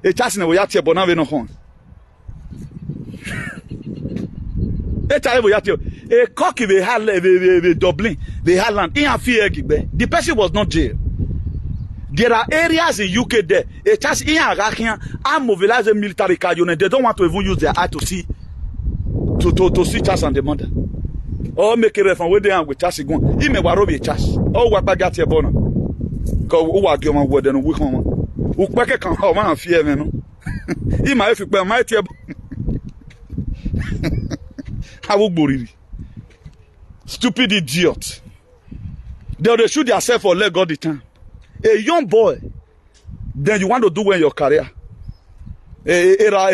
A chasing a way out here, but now we know horn. A cocky they had Dublin, they had land. The person was not jailed. There are areas in UK there. A chance in Arakian and mobilize a military car unit. They don't want to even use their eye to see to see Charles and the mother. Or make a reference where they are with Charles going. He may warobi Charles. Oh, what back at your bonnet. Go walk your man word and we come. Who can come and fear me? He might be my table. How will stupid idiot. They shoot themselves for leg all the time. A young boy, then you want to do well in your career. Era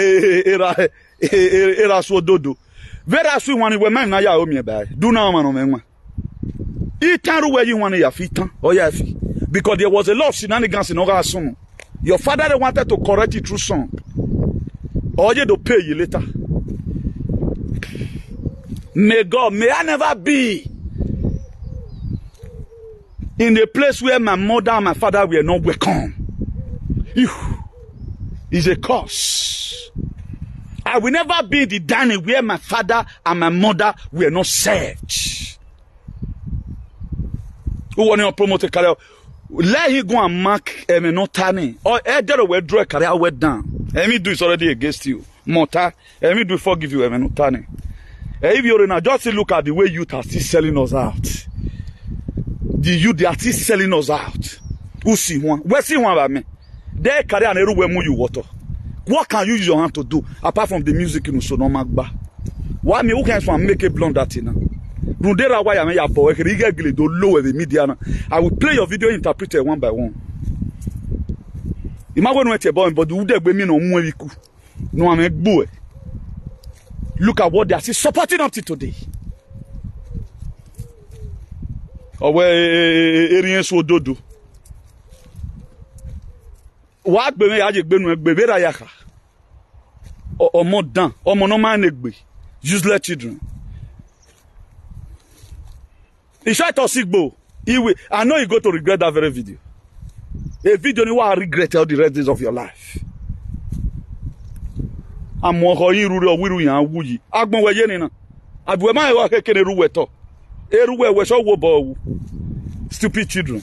so dodo. Very sweet one when man na ya o me buy. Do now man o me nwa. E tan where you want your feet or your feet. Because there was a lot of shenanigans in other song. Your father wanted to correct it through song. Or you to pay you later. May I never be in a place where my mother and my father were not welcome. It's a curse. I will never be in the dining where my father and my mother were not served. Who want to promote a career? Let him go and mark no turning. Or either we draw a career way down. Emi do is already against you. Mota. Emi do forgive you. No turning. If you're in a just look at the way youth are still selling us out. The youth they are still selling us out. Who see one? Where see one about me? Their career and everywhere move you water. What can you use your hand to do apart from the music you know so no magba? Why me who can make a blunder thing? Rundera why am I boy? Rigely do lower the media. I will play your video interpreted one by one. Imagine what you're boy, but do they be me no more? No, I'm a boy. Look at what they are still supporting up to today. Or where Arians will do. What be me aje gbenu egbe ra yaka omo dan omo no man egbe useless children. He tried to sigbo. I know you go to regret that very video. A video you will regret all the rest of your life. Amo ho yin ruru owiru yan wuyi agbon weye ni na abuwe ma wa kekere ruwe to eruwe we so wo bo wu stupid children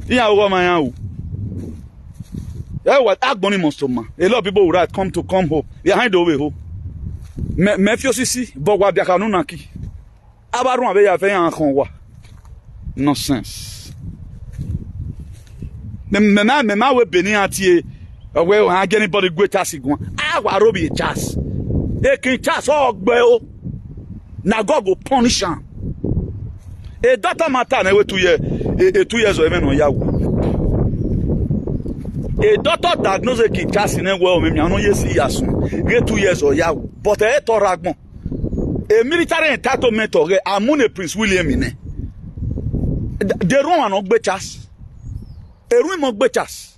yan wo ma yan wu. Yeah, what agbon ni monster man. A lot of people will write come home behind the way home. Me fi osisi bo wa bia kanu na ki abarun abe ya fe yan kan wa nonsense. Me ma we beni atie we ha anybody great as iguan wa robi chas e kin chas ogbe o na God go punish am. E daughter matter na we 2 years 2 years o even on yawo. A doctor diagnosed a chas in a well, maybe I know yes, yasun. Get 2 years or yaw, but a toragmon. A military entitlement or a Amune Prince William in it. The Roman of Betchas. A room of Betchas.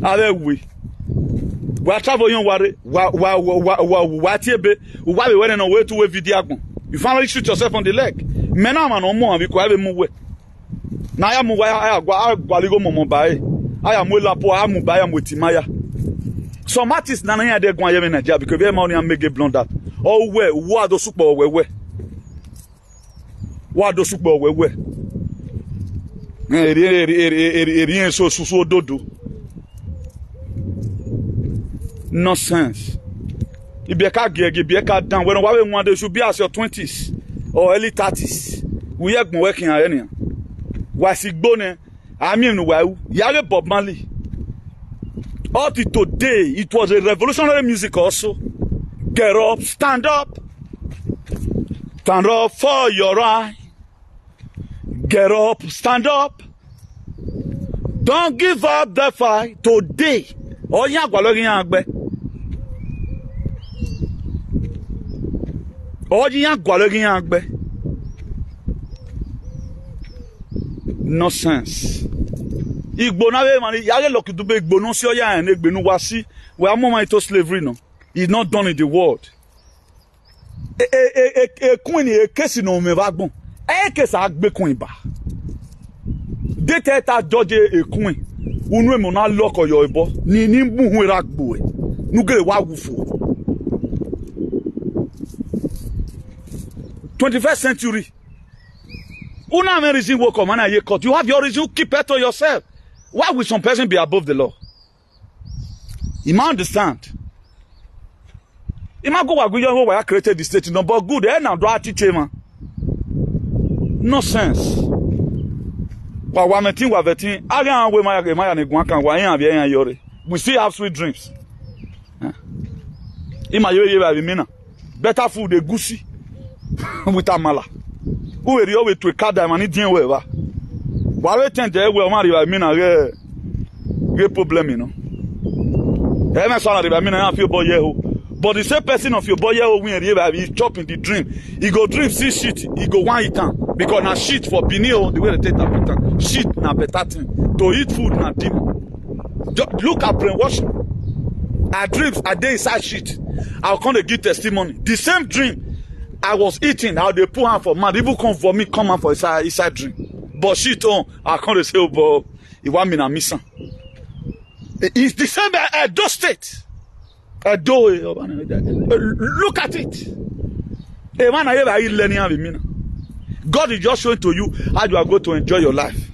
Are we? What travel you worry? What ye be? Why we went away to a video? You finally shoot yourself on the leg. Menama no more because I move. Na ya mu wa gwaligo momo bae aya mu lapo amu bae motimaya some artists na ya de gwan ye in Nigeria because be money and make a blunder oh we wa do supo we wa do supo we eri so dodo nonsense ibeka gege ibeka down when wa we wan dey should be as your 20s or early 30s we are working area Wasigbone, I mean, well, Yale Bob Marley. Up to today, it was a revolutionary music also. Get up, stand up for your right. Get up, stand up. Don't give up the fight today. Oh, yeah, gwalogi yagbe. Nonsense. Igbo na we mani yale loki dube igbo no si oya en egbe nu wasi we are more into slavery no. It's not done in the world. Queen e kesi no me vagbon. Kesi agbe queen ba. Dete ta judge e queen. Unu e mo na loko yo ebo. Ni mbu hu ragbo e. Nu gere wa wufu. 21st century. Una reason will come and you cut. You have your reason, keep it to yourself. Why will some person be above the law? You might understand. You might go where I created the state, no, but good, now do I teach him? Nonsense. But one thing, I can't we still have sweet dreams. Better food, a goosey with amala. Who are you to a card and it didn't wear? Why tend to well marry? I mean, a problem, you know. Every salary, I mean, I feel boy, but the same person of your boy, when he's chopping the dream, he go dream, see shit, he go one eat because na shit for Binio, the way they take that shit na better thing to eat food na demon. Look at brainwashing. Our dreams are they inside shit. I'll come to give testimony. The same dream. I was eating, how they put hand for man, people come for me, come on for inside dream. But shit on, I can't say, oh, but you want me to miss him. It's the same Edo State. Edo, look at it. A man I ever learning with me. God is just showing to you how you are going to enjoy your life.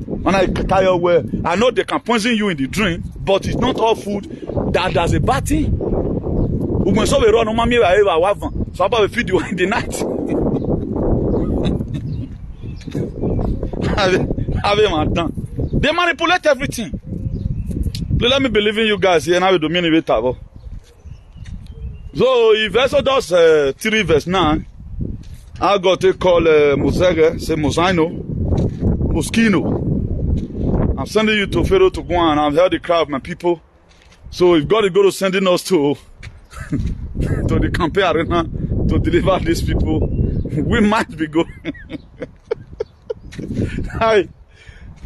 When I carry away, I know they can poison you in the dream, but it's not all food that does a bad thing. When so we run on mommy ever so about feed you in the night. They manipulate everything. Please let me believe in you guys here now with the Univ Rsity. So if Exodus 3 verse 9, I got to call Mosege, say Mosaino, Moschino. I'm sending you to Pharaoh to go and I've heard the cry of my people. So if God is going to sending us to to the campaign arena to deliver these people, we might be going. Hi.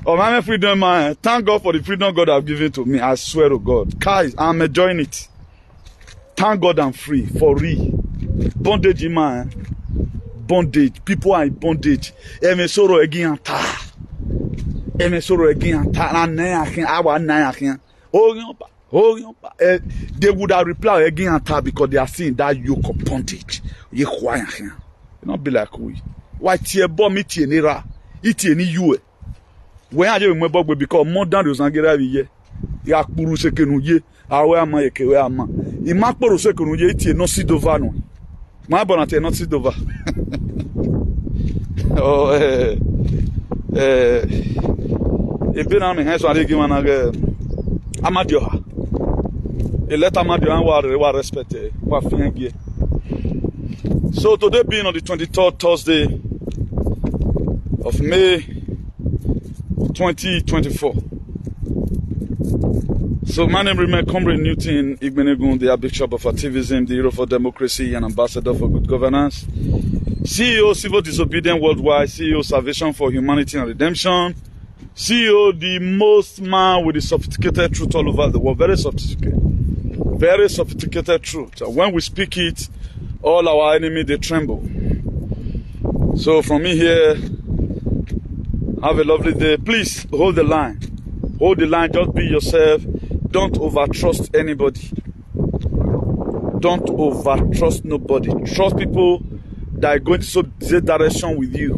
Oh, my freedom, man. Thank God for the freedom God has given to me. I swear to God. Guys, I'm enjoying it. Thank God I'm free. For real. Bondage, man. Bondage. People are in bondage. Eme soro again. Eme soro again. They would have replied again because they are seeing that yoke of bondage. You not be like we. Why tear bomb it in era? It in you. When I remember because more than those Angela ye. Yakuru sekenuye. Awe ama yekewe ama. Imakporo sekenuye iti no sidova no. My bonate not sidova. Oh ebe na me hen so ade gima na ge amadioha. E let amadioha wa respect wa fiangie. So today being on the 23rd Thursday of May 2024. So my name remains Comrade Newton Igbenegun, the Bishop of Activism, the Hero for Democracy and Ambassador for Good Governance, CEO Civil Disobedience Worldwide, CEO Salvation for Humanity and Redemption, CEO the most man with the sophisticated truth all over the world, very sophisticated truth. And when we speak it, all our enemies they tremble. So from me here, have a lovely day. Please hold the line. Hold the line. Just be yourself. Don't overtrust anybody. Don't overtrust nobody. Trust people that are going to the direction with you.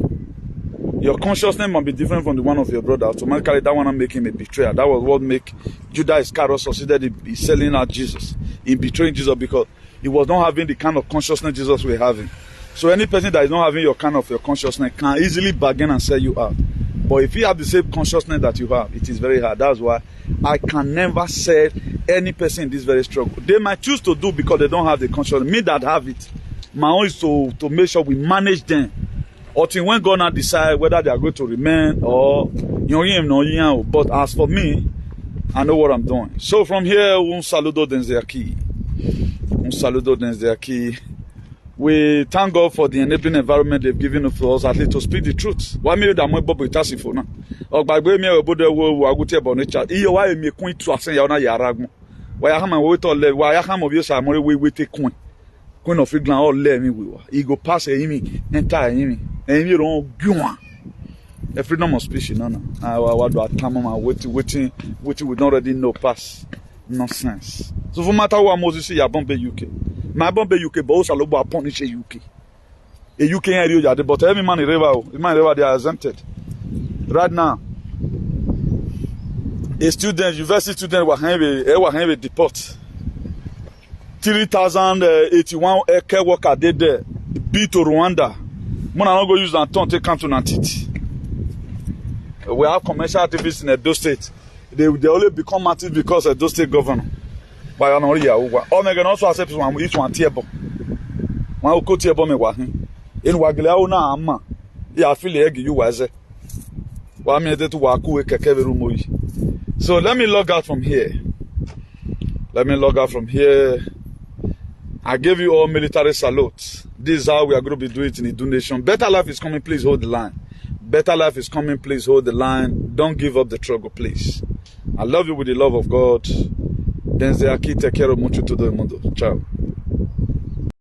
Your consciousness might be different from the one of your brother. Automatically, that one will make him a betrayer. That was what make Judas Iscariot succeeded in selling out Jesus, in betraying Jesus, because he was not having the kind of consciousness Jesus was having. So any person that is not having your kind of your consciousness can easily bargain and sell you out. But if you have the same consciousness that you have, it is very hard. That's why I can never sell any person in this very struggle. They might choose to do because they don't have the consciousness. Me that have it, my own is to make sure we manage them. Or till when God now decide whether they are going to remain or but as for me, I know what I'm doing. So from here, un saludo desde aquí. Un saludo desde aquí. We thank God for the enabling environment they've given us at least to speak the truth. Why me that my Bobo itasi for now? Or by way me obodo wo aguti about nature. Iyo why me queen to asen ya na yaragmo. Why ya ma we to le why ya ma bi so amore we take queen. Queen of England all le me we wa. E go pass him enter him. And you don't go. The freedom of speech no. What do I come on waiting we don't already know pass. Nonsense. So for matter what Moses ya bombe UK. My bombe UK but also lobo punish UK. A UK area yade but every man in river they are exempted. Right now, a student, university student were having deport. 3,081 care worker did there. Be to Rwanda. Mona not go use that tongue take come to Nantiti. We have commercial activists in Edo State. They only become active because of Edo State governor. By an area, or they can also accept one each one table. One who could table me wahin. In Wagilao na ama. Yeah, I feel like you was it. Well, I to Waku Kakeverumui. So let me log out from here. I gave you all military salutes. This is how we are going to be doing it in the donation. Better life is coming, please hold the line. Better life is coming, please hold the line. Don't give up the struggle, please. I love you with the love of God. Denze aqui, te quero muito todo mundo. Ciao.